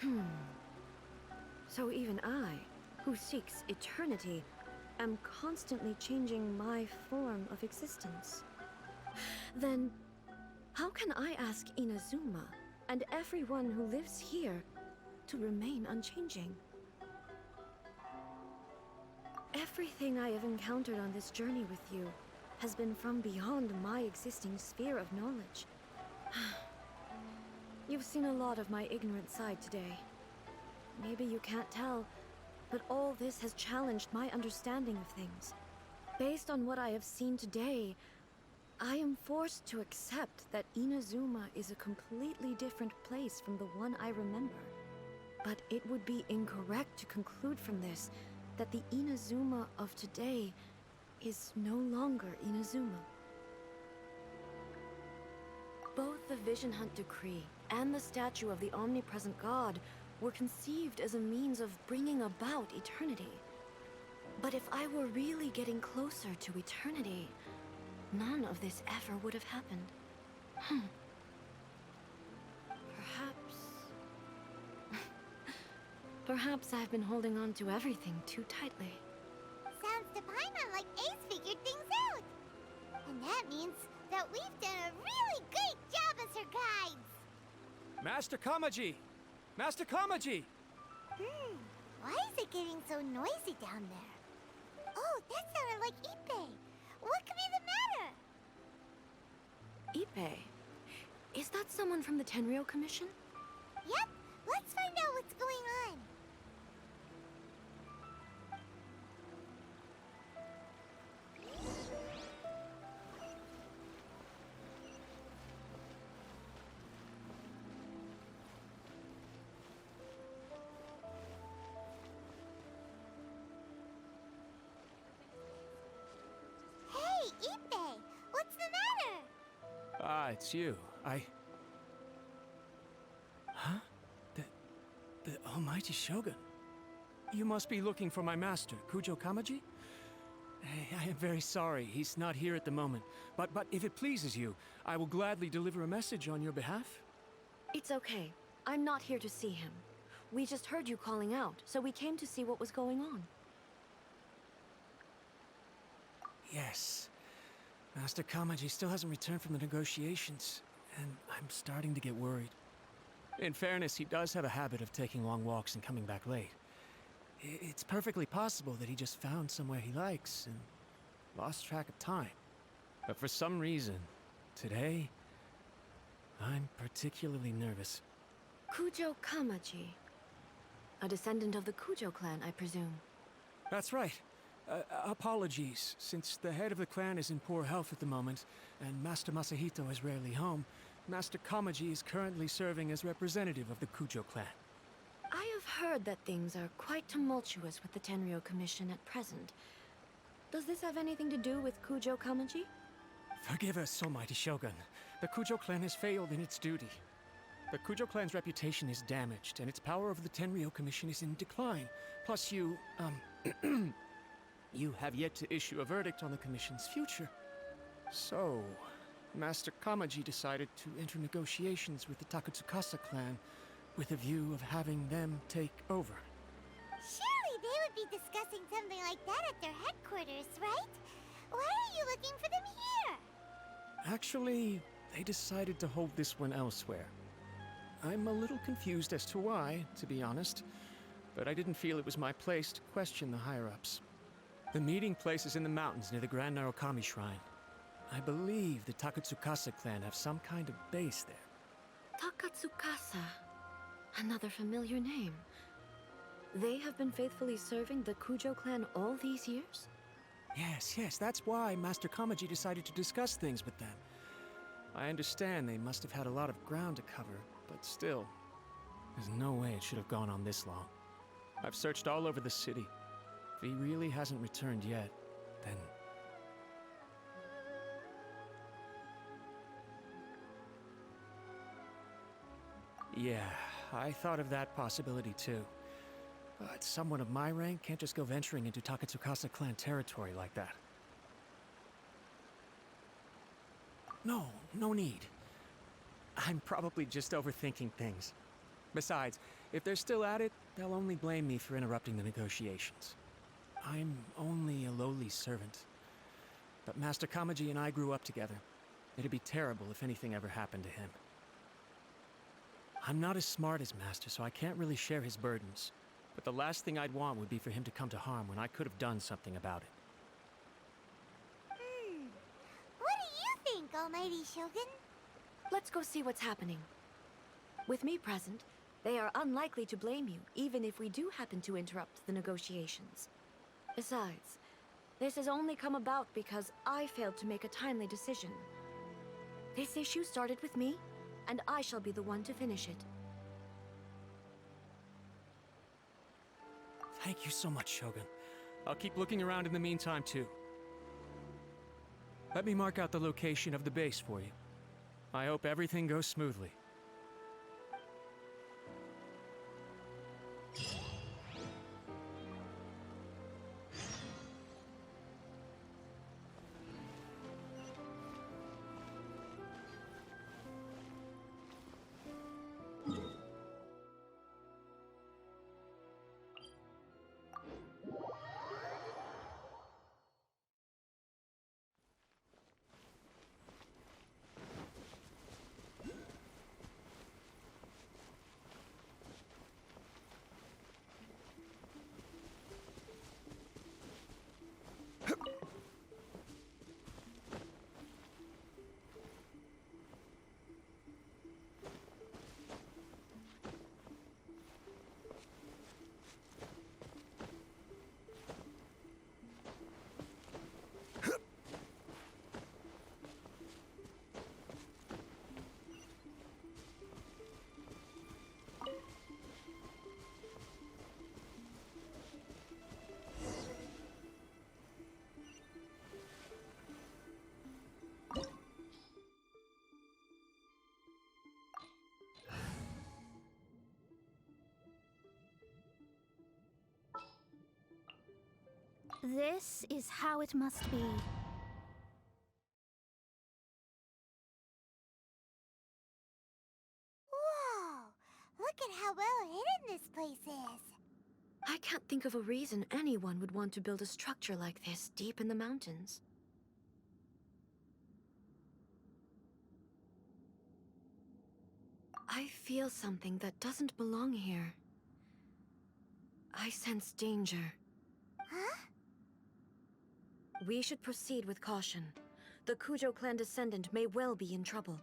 Speaker 5: too.
Speaker 7: So even I, who seeks eternity, am constantly changing my form of existence. Then, how can I ask Inazuma and everyone who lives here to remain unchanging? Everything I have encountered on this journey with you has been from beyond my existing sphere of knowledge. You've seen a lot of my ignorant side today. Maybe you can't tell, but all this has challenged my understanding of things. Based on what I have seen today, I am forced to accept that Inazuma is a completely different place from the one I remember. But it would be incorrect to conclude from this that the Inazuma of today is no longer Inazuma. Both the Vision Hunt Decree and the statue of the omnipresent god were conceived as a means of bringing about eternity. But if I were really getting closer to eternity, none of this ever would have happened. Perhaps I've been holding on to everything too tightly.
Speaker 5: Sounds to Paimon like Ace figured things out. And that means that we've done a really great job as her guides.
Speaker 4: Master Kamaji! Master Kamaji!
Speaker 5: Why is it getting so noisy down there? Oh, that sounded like Ippei. What could be the matter?
Speaker 7: Ippei? Is that someone from the Tenryou Commission?
Speaker 5: Yep, let's find out what's going on. Hey, Ippei, what's the matter?
Speaker 4: Ah, it's you. Huh? The almighty Shogun. You must be looking for my master, Kujo Kamaji? I am very sorry, he's not here at the moment. But if it pleases you, I will gladly deliver a message on your behalf.
Speaker 7: It's okay. I'm not here to see him. We just heard you calling out, so we came to see what was going on.
Speaker 4: Yes. Master Kamaji still hasn't returned from the negotiations, and I'm starting to get worried. In fairness, he does have a habit of taking long walks and coming back late. It's perfectly possible that he just found somewhere he likes and lost track of time. But for some reason, today, I'm particularly nervous.
Speaker 7: Kujo Kamaji. A descendant of the Kujo clan, I presume.
Speaker 4: That's right. Apologies, since the head of the clan is in poor health at the moment, and Master Masahito is rarely home, Master Kamaji is currently serving as representative of the Kujo clan.
Speaker 7: I have heard that things are quite tumultuous with the Tenryou Commission at present. Does this have anything to do with Kujo Kamaji?
Speaker 4: Forgive us, Almighty Shogun. The Kujo clan has failed in its duty. The Kujo clan's reputation is damaged, and its power over the Tenryou Commission is in decline. Plus you have yet to issue a verdict on the Commission's future. So, Master Kamaji decided to enter negotiations with the Takatsukasa clan with a view of having them take over.
Speaker 5: Surely they would be discussing something like that at their headquarters, right? Why are you looking for them here?
Speaker 4: Actually, they decided to hold this one elsewhere. I'm a little confused as to why, to be honest, but I didn't feel it was my place to question the higher-ups. The meeting place is in the mountains near the Grand Narukami Shrine. I believe the Takatsukasa clan have some kind of base there.
Speaker 7: Takatsukasa. Another familiar name. They have been faithfully serving the Kujo clan all these years?
Speaker 4: Yes, that's why Master Kamaji decided to discuss things with them. I understand they must have had a lot of ground to cover, but still, there's no way it should have gone on this long. I've searched all over the city. If he really hasn't returned yet, then... Yeah, I thought of that possibility too. But someone of my rank can't just go venturing into Takatsukasa clan territory like that. No need. I'm probably just overthinking things. Besides, if they're still at it, they'll only blame me for interrupting the negotiations. I'm only a lowly servant. But Master Kamaji and I grew up together. It'd be terrible if anything ever happened to him. I'm not as smart as Master, so I can't really share his burdens. But the last thing I'd want would be for him to come to harm when I could have done something about it.
Speaker 5: What do you think, Almighty Shogun?
Speaker 7: Let's go see what's happening. With me present, they are unlikely to blame you, even if we do happen to interrupt the negotiations. Besides, this has only come about because I failed to make a timely decision. This issue started with me, and I shall be the one to finish it.
Speaker 4: Thank you so much, Shogun. I'll keep looking around in the meantime, too. Let me mark out the location of the base for you. I hope everything goes smoothly.
Speaker 5: This is how it must be. Whoa! Look at how well hidden this place is.
Speaker 7: I can't think of a reason anyone would want to build a structure like this deep in the mountains. I feel something that doesn't belong here. I sense danger.
Speaker 5: Huh?
Speaker 7: We should proceed with caution. The Kujo clan descendant may well be in trouble.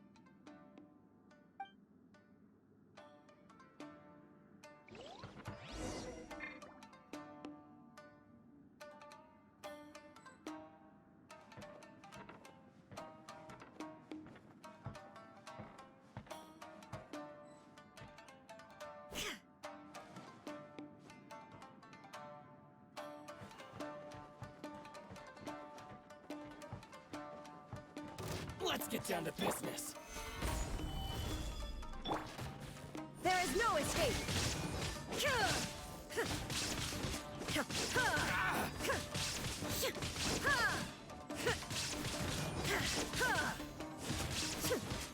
Speaker 4: Let's get down to business.
Speaker 7: There is no escape!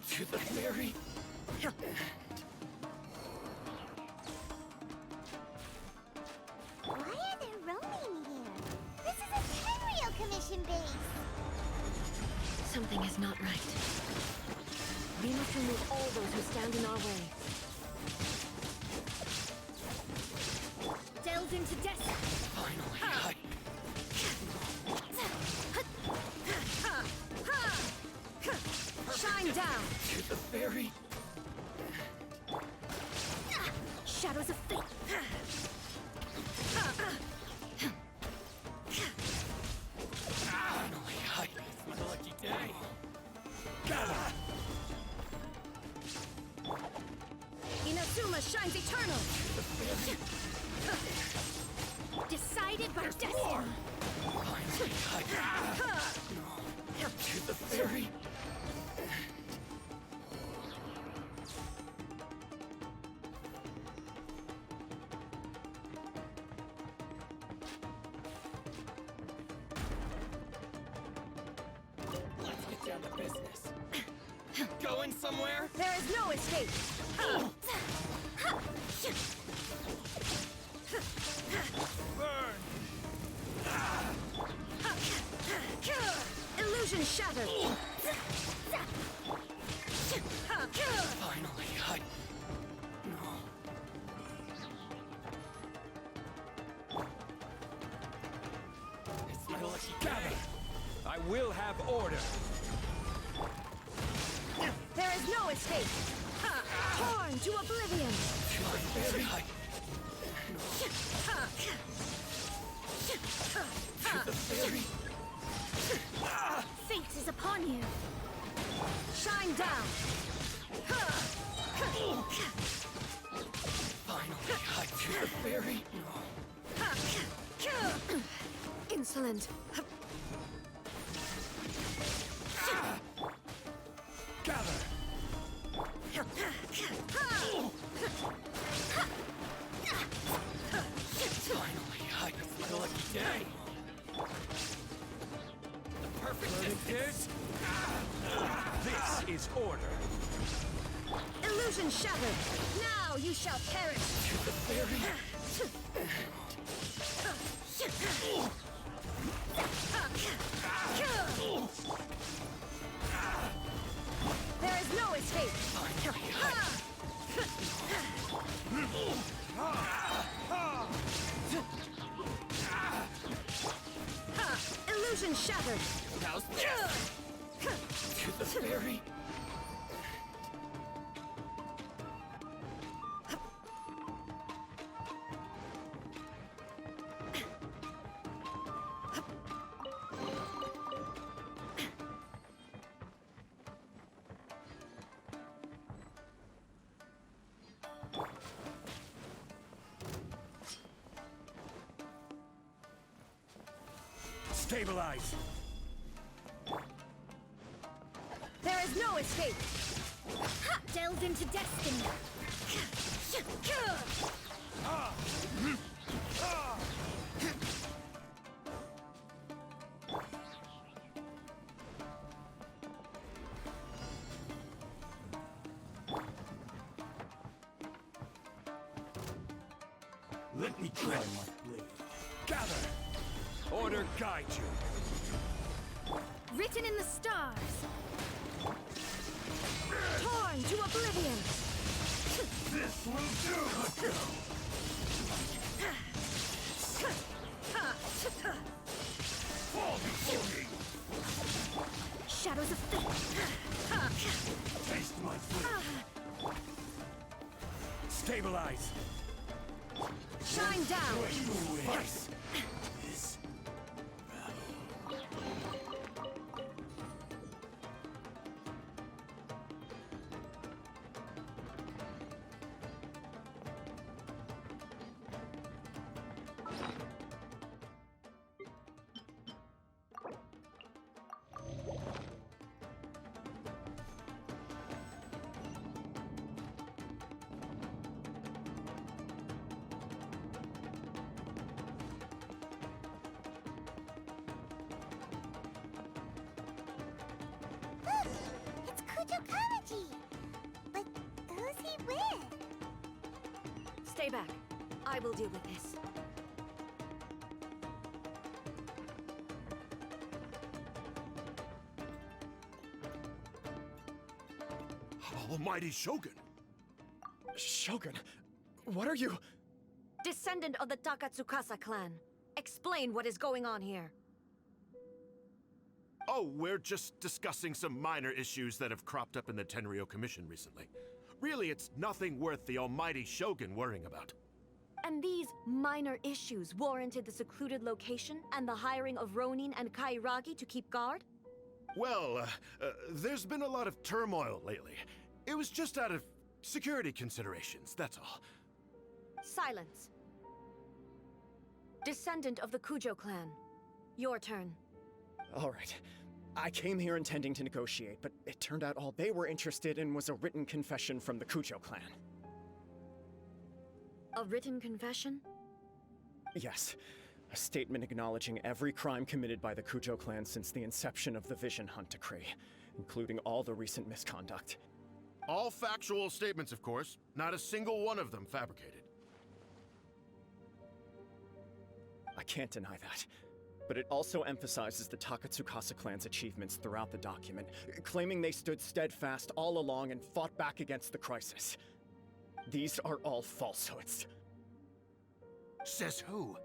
Speaker 4: To the very
Speaker 5: Why are there roaming here? This is a Tenryou Commission base!
Speaker 7: Something is not right. We must remove all those who stand in our way.
Speaker 5: Delve into destiny!
Speaker 4: finally.
Speaker 7: Shine down!
Speaker 4: To the very
Speaker 5: Shadows of fate!
Speaker 4: finally. It's my lucky day. Gather.
Speaker 7: Inazuma shines eternal!
Speaker 5: Decided by destiny!
Speaker 4: Finally. To the very Let's get down to business. Going somewhere?
Speaker 7: There is no escape! Illusion shattered!
Speaker 4: Finally, No. It's my lucky gather. I will have order.
Speaker 7: There is no escape! Torn to oblivion!
Speaker 4: To my very To the very
Speaker 5: Fate is upon you!
Speaker 7: Shine down!
Speaker 4: Finally, to the very
Speaker 7: Insolent!
Speaker 4: gather. Finally, it's my lucky day. The perfect distance. This is order.
Speaker 7: Illusion shattered! Now you shall perish!
Speaker 4: To the very
Speaker 7: There is no escape! Illusion shattered!
Speaker 4: How's this? To the very stabilize.
Speaker 7: There is no escape!
Speaker 5: Delve into destiny!
Speaker 4: Let me try my blade. Gather. Order guide you.
Speaker 5: Written in the stars!
Speaker 7: Torn to oblivion!
Speaker 4: This will do. Stabilize!
Speaker 7: Shine down!
Speaker 4: Yes!
Speaker 5: Look! It's Kujo. But who's he with?
Speaker 7: Stay back. I will deal with this.
Speaker 12: Almighty Shogun!
Speaker 3: Shogun, what are you?
Speaker 7: Descendant of the Takatsukasa clan. Explain what is going on here.
Speaker 12: Oh, we're just discussing some minor issues that have cropped up in the Tenryou Commission recently. Really, it's nothing worth the Almighty Shogun worrying about.
Speaker 7: And these minor issues warranted the secluded location and the hiring of Ronin and Kairagi to keep guard?
Speaker 12: Well, there's been a lot of turmoil lately. It was just out of security considerations, that's all.
Speaker 7: Silence. Descendant of the Kujo clan. Your turn.
Speaker 3: All right. I came here intending to negotiate, but it turned out all they were interested in was a written confession from the Kujo clan.
Speaker 7: A written confession?
Speaker 3: Yes. A statement acknowledging every crime committed by the Kujo clan since the inception of the Vision Hunt Decree, including all the recent misconduct.
Speaker 12: All factual statements, of course. Not a single one of them fabricated.
Speaker 3: I can't deny that. But it also emphasizes the Takatsukasa clan's achievements throughout the document, claiming they stood steadfast all along and fought back against the crisis. These are all falsehoods.
Speaker 12: Says who?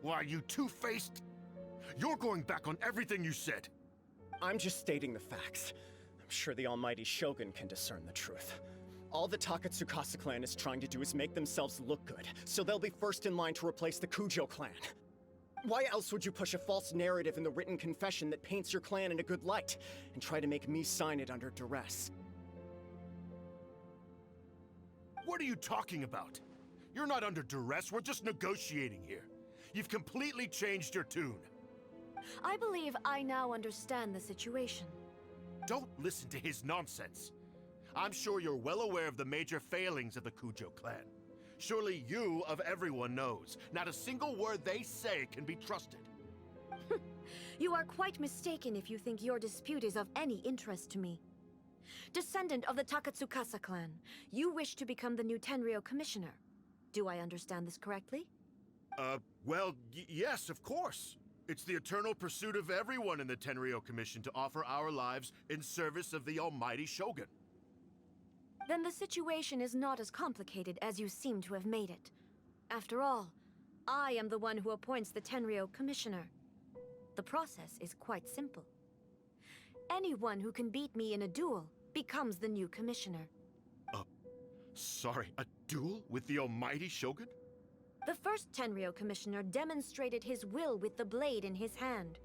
Speaker 12: Why, you two-faced? You're going back on everything you said.
Speaker 3: I'm just stating the facts. I'm sure the Almighty Shogun can discern the truth. All the Takatsukasa clan is trying to do is make themselves look good, so they'll be first in line to replace the Kujo clan. Why else would you push a false narrative in the written confession that paints your clan in a good light, and try to make me sign it under duress?
Speaker 12: What are you talking about? You're not under duress, we're just negotiating here. You've completely changed your tune.
Speaker 7: I believe I now understand the situation.
Speaker 12: Don't listen to his nonsense. I'm sure you're well aware of the major failings of the Kujo clan. Surely you, of everyone, knows. Not a single word they say can be trusted.
Speaker 7: You are quite mistaken if you think your dispute is of any interest to me. Descendant of the Takatsukasa clan, you wish to become the new Tenryou commissioner. Do I understand this correctly?
Speaker 12: Well, yes, of course. It's the eternal pursuit of everyone in the Tenryou Commission to offer our lives in service of the Almighty Shogun.
Speaker 7: Then the situation is not as complicated as you seem to have made it. After all, I am the one who appoints the Tenryou commissioner. The process is quite simple. Anyone who can beat me in a duel becomes the new commissioner.
Speaker 12: Sorry, a duel with the Almighty Shogun?
Speaker 7: The first Tenryou commissioner demonstrated his will with the blade in his hand.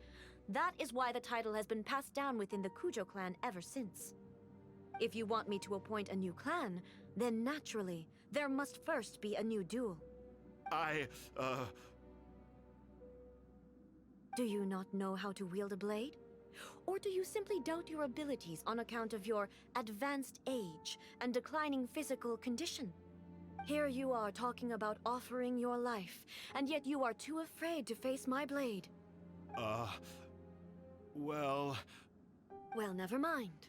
Speaker 7: That is why the title has been passed down within the Kujo clan ever since. If you want me to appoint a new clan, then naturally, there must first be a new duel. Do you not know how to wield a blade? Or do you simply doubt your abilities on account of your advanced age and declining physical condition? Here you are talking about offering your life, and yet you are too afraid to face my blade.
Speaker 12: Well,
Speaker 7: never mind.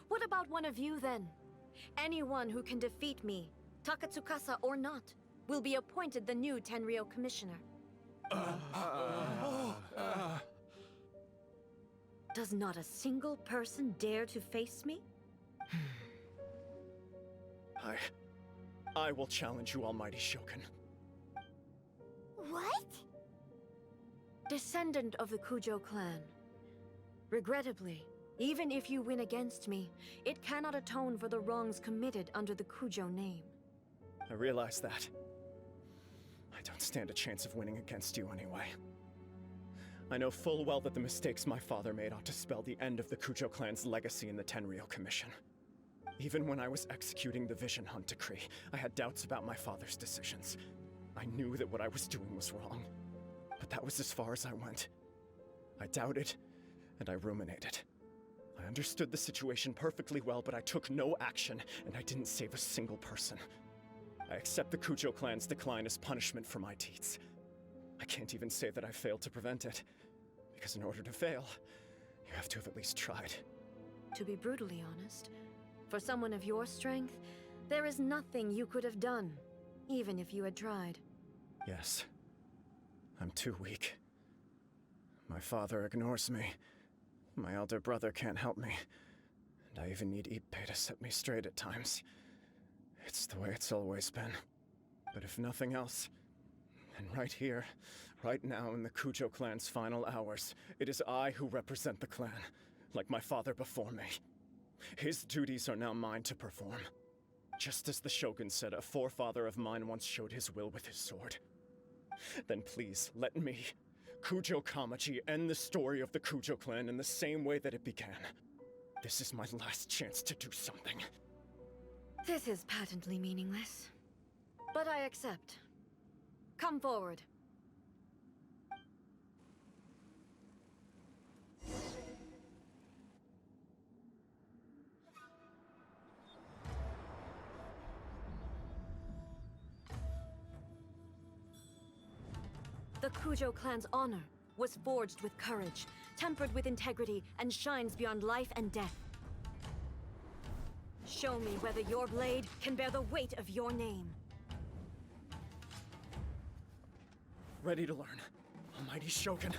Speaker 7: What about one of you, then? Anyone who can defeat me, Takatsukasa or not, will be appointed the new Tenryou commissioner. Does not a single person dare to face me?
Speaker 3: I will challenge you, Almighty Shogun.
Speaker 5: What?
Speaker 7: Descendant of the Kujo clan. Regrettably, even if you win against me, it cannot atone for the wrongs committed under the Kujo name.
Speaker 3: I realize that. I don't stand a chance of winning against you anyway. I know full well that the mistakes my father made ought to spell the end of the Kujo clan's legacy in the Tenryou Commission. Even when I was executing the Vision Hunt decree, I had doubts about my father's decisions. I knew that what I was doing was wrong, but that was as far as I went. I doubted, and I ruminated. I understood the situation perfectly well, but I took no action, and I didn't save a single person. I accept the Kujo clan's decline as punishment for my deeds. I can't even say that I failed to prevent it, because in order to fail, you have to have at least tried.
Speaker 7: To be brutally honest, for someone of your strength, there is nothing you could have done, even if you had tried.
Speaker 3: Yes. I'm too weak. My father ignores me. My elder brother can't help me. And I even need Ippei to set me straight at times. It's the way it's always been. But if nothing else, then right here, right now in the Kujo clan's final hours, it is I who represent the clan, like my father before me. His duties are now mine to perform. Just as the Shogun said, a forefather of mine once showed his will with his sword. Then please, let me, Kujo Kamaji, end the story of the Kujo clan in the same way that it began. This is my last chance to do something.
Speaker 7: This is patently meaningless. But I accept. Come forward. The Kujo clan's honor was forged with courage, tempered with integrity, and shines beyond life and death. Show me whether your blade can bear the weight of your name.
Speaker 3: Ready to learn, Almighty Shogun.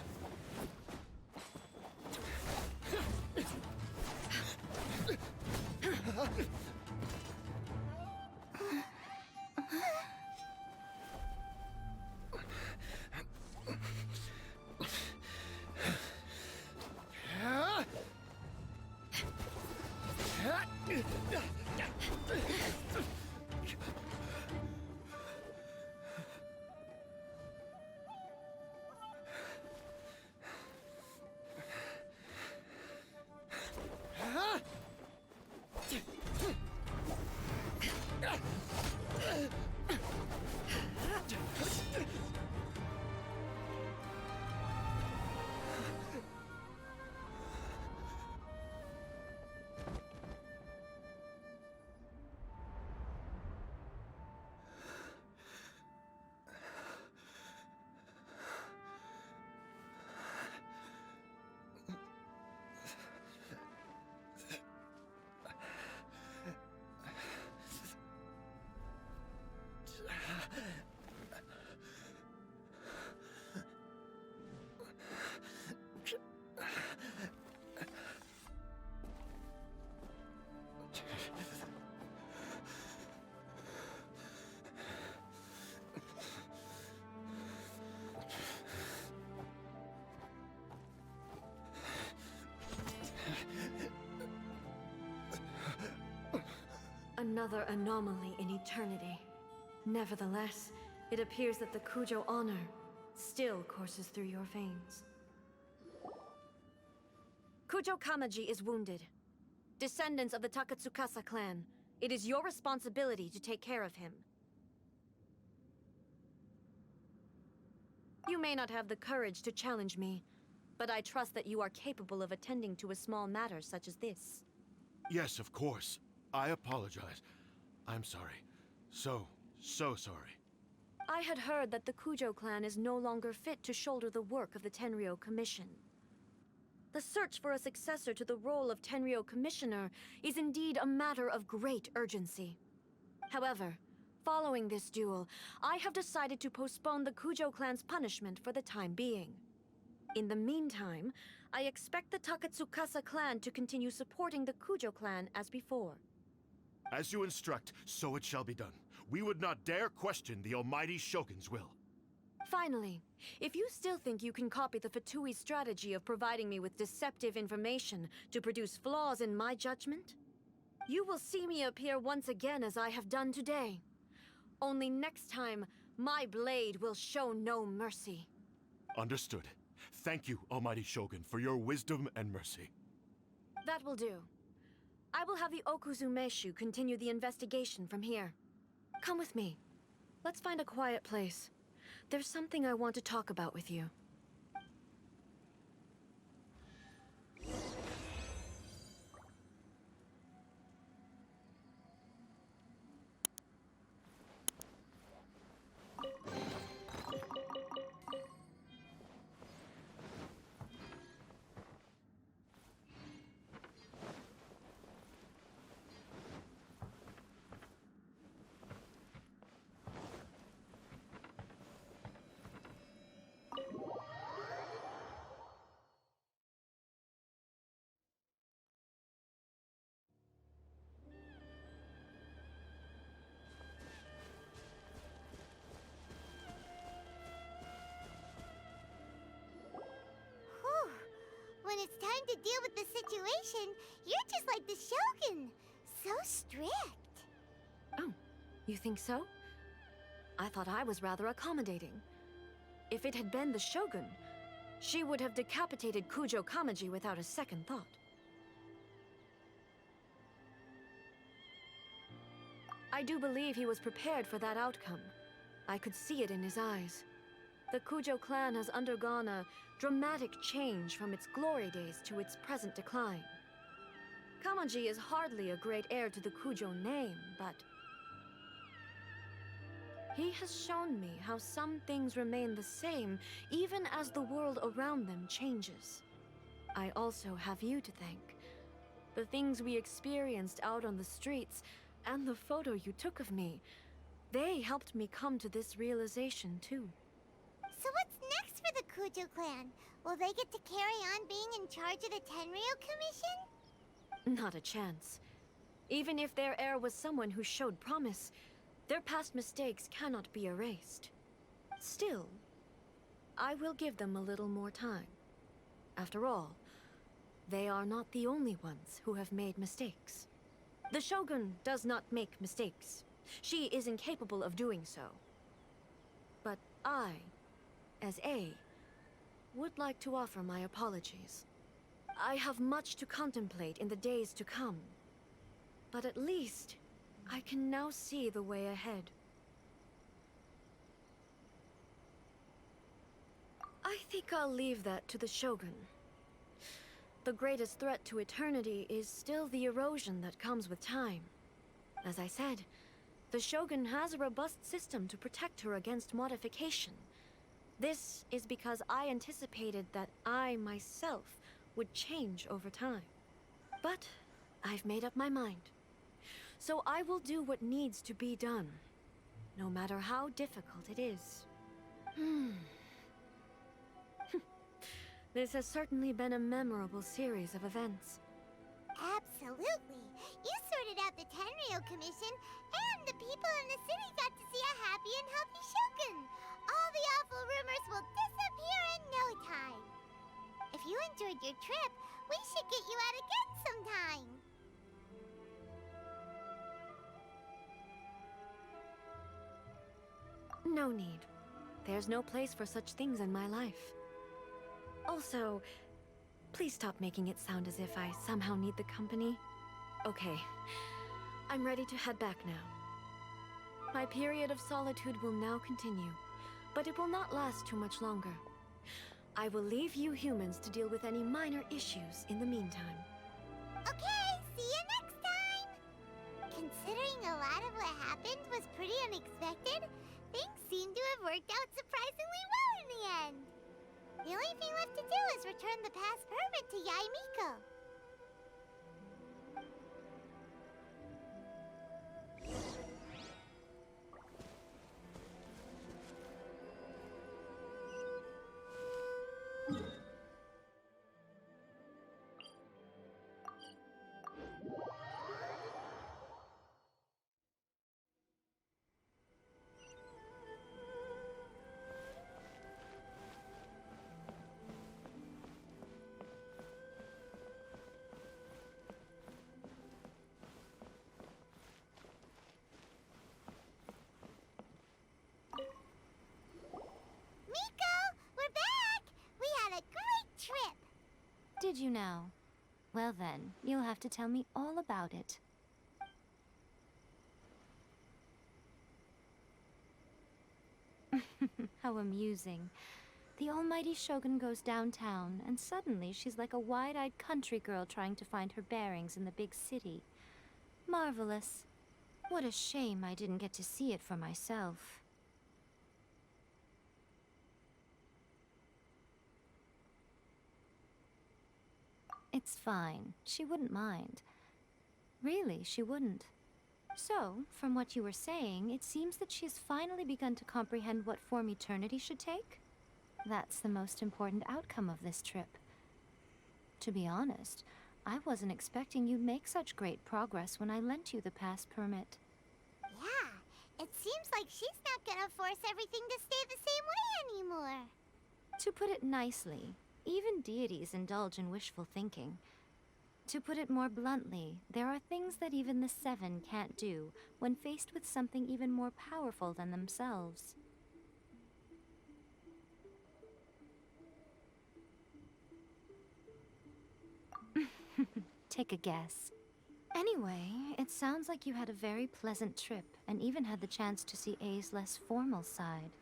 Speaker 7: Another anomaly in eternity. Nevertheless, it appears that the Kujo honor still courses through your veins. Kujo Kamaji is wounded. Descendants of the Takatsukasa clan, it is your responsibility to take care of him. You may not have the courage to challenge me, but I trust that you are capable of attending to a small matter such as this.
Speaker 12: Yes, of course. I apologize. I'm sorry. So sorry.
Speaker 7: I had heard that the Kujo clan is no longer fit to shoulder the work of the Tenryou Commission. The search for a successor to the role of Tenryou Commissioner is indeed a matter of great urgency. However, following this duel, I have decided to postpone the Kujo clan's punishment for the time being. In the meantime, I expect the Takatsukasa clan to continue supporting the Kujo clan as before.
Speaker 12: As you instruct, so it shall be done. We would not dare question the Almighty Shogun's will.
Speaker 7: Finally, if you still think you can copy the Fatui's strategy of providing me with deceptive information to produce flaws in my judgment, you will see me appear once again as I have done today. Only next time, my blade will show no mercy.
Speaker 12: Understood. Thank you, Almighty Shogun, for your wisdom and mercy.
Speaker 7: That will do. I will have the Okuzumeshu continue the investigation from here. Come with me. Let's find a quiet place. There's something I want to talk about with you.
Speaker 5: When it's time to deal with the situation, you're just like the Shogun. So strict.
Speaker 7: Oh, you think so? I thought I was rather accommodating. If it had been the Shogun, she would have decapitated Kujo Kamaji without a second thought. I do believe he was prepared for that outcome. I could see it in his eyes. The Kujo clan has undergone a dramatic change from its glory days to its present decline. Kamaji is hardly a great heir to the Kujo name, but he has shown me how some things remain the same even as the world around them changes. I also have you to thank. The things we experienced out on the streets and the photo you took of me, they helped me come to this realization too.
Speaker 5: So what's next for the Kujo clan? Will they get to carry on being in charge of the Tenryou Commission?
Speaker 7: Not a chance. Even if their heir was someone who showed promise, their past mistakes cannot be erased. Still, I will give them a little more time. After all, they are not the only ones who have made mistakes. The Shogun does not make mistakes. She is incapable of doing so. But I, as Ei, would like to offer my apologies. I have much to contemplate in the days to come, but at least I can now see the way ahead. I think I'll leave that to the Shogun. The greatest threat to eternity is still the erosion that comes with time. As I said, the Shogun has a robust system to protect her against modification. This is because I anticipated that I myself would change over time. But I've made up my mind. So I will do what needs to be done, no matter how difficult it is. This has certainly been a memorable series of events.
Speaker 5: Absolutely. You sorted out the Tenryou Commission, and the people in the city got to see a happy and healthy Shogun. All the awful rumors will disappear in no time. If you enjoyed your trip, we should get you out again sometime.
Speaker 7: No need. There's no place for such things in my life. Also, please stop making it sound as if I somehow need the company. Okay, I'm ready to head back now. My period of solitude will now continue, but it will not last too much longer. I will leave you humans to deal with any minor issues in the meantime.
Speaker 5: Okay, see you next time! Considering a lot of what happened was pretty unexpected, things seem to have worked out surprisingly well in the end. The only thing left to do is return the past permit to Yae Miko.
Speaker 6: Did you now? Well then, you'll have to tell me all about it. How amusing. The almighty Shogun goes downtown, and suddenly she's like a wide-eyed country girl trying to find her bearings in the big city. Marvelous. What a shame I didn't get to see it for myself. It's fine. She wouldn't mind. Really, she wouldn't. So, from what you were saying, it seems that she has finally begun to comprehend what form eternity should take? That's the most important outcome of this trip. To be honest, I wasn't expecting you'd make such great progress when I lent you the pass permit.
Speaker 5: Yeah, it seems like she's not gonna force everything to stay the same way anymore.
Speaker 6: To put it nicely, even deities indulge in wishful thinking. To put it more bluntly, there are things that even the Seven can't do when faced with something even more powerful than themselves. Take a guess. Anyway, it sounds like you had a very pleasant trip and even had the chance to see Ei's less formal side.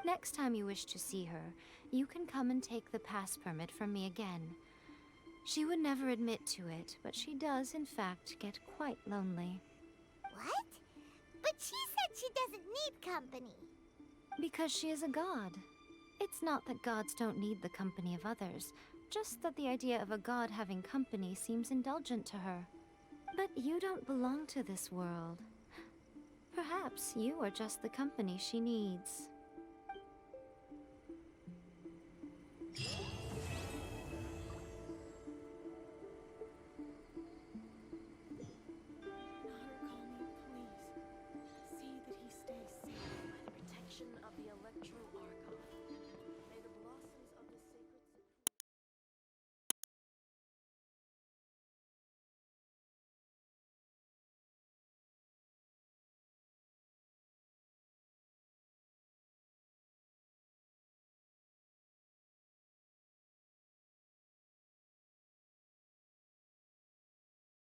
Speaker 6: Next time you wish to see her, you can come and take the pass permit from me again. She would never admit to it, but she does, in fact, get quite lonely.
Speaker 5: What? But she said she doesn't need company.
Speaker 6: Because she is a god. It's not that gods don't need the company of others, just that the idea of a god having company seems indulgent to her. But you don't belong to this world. Perhaps you are just the company she needs.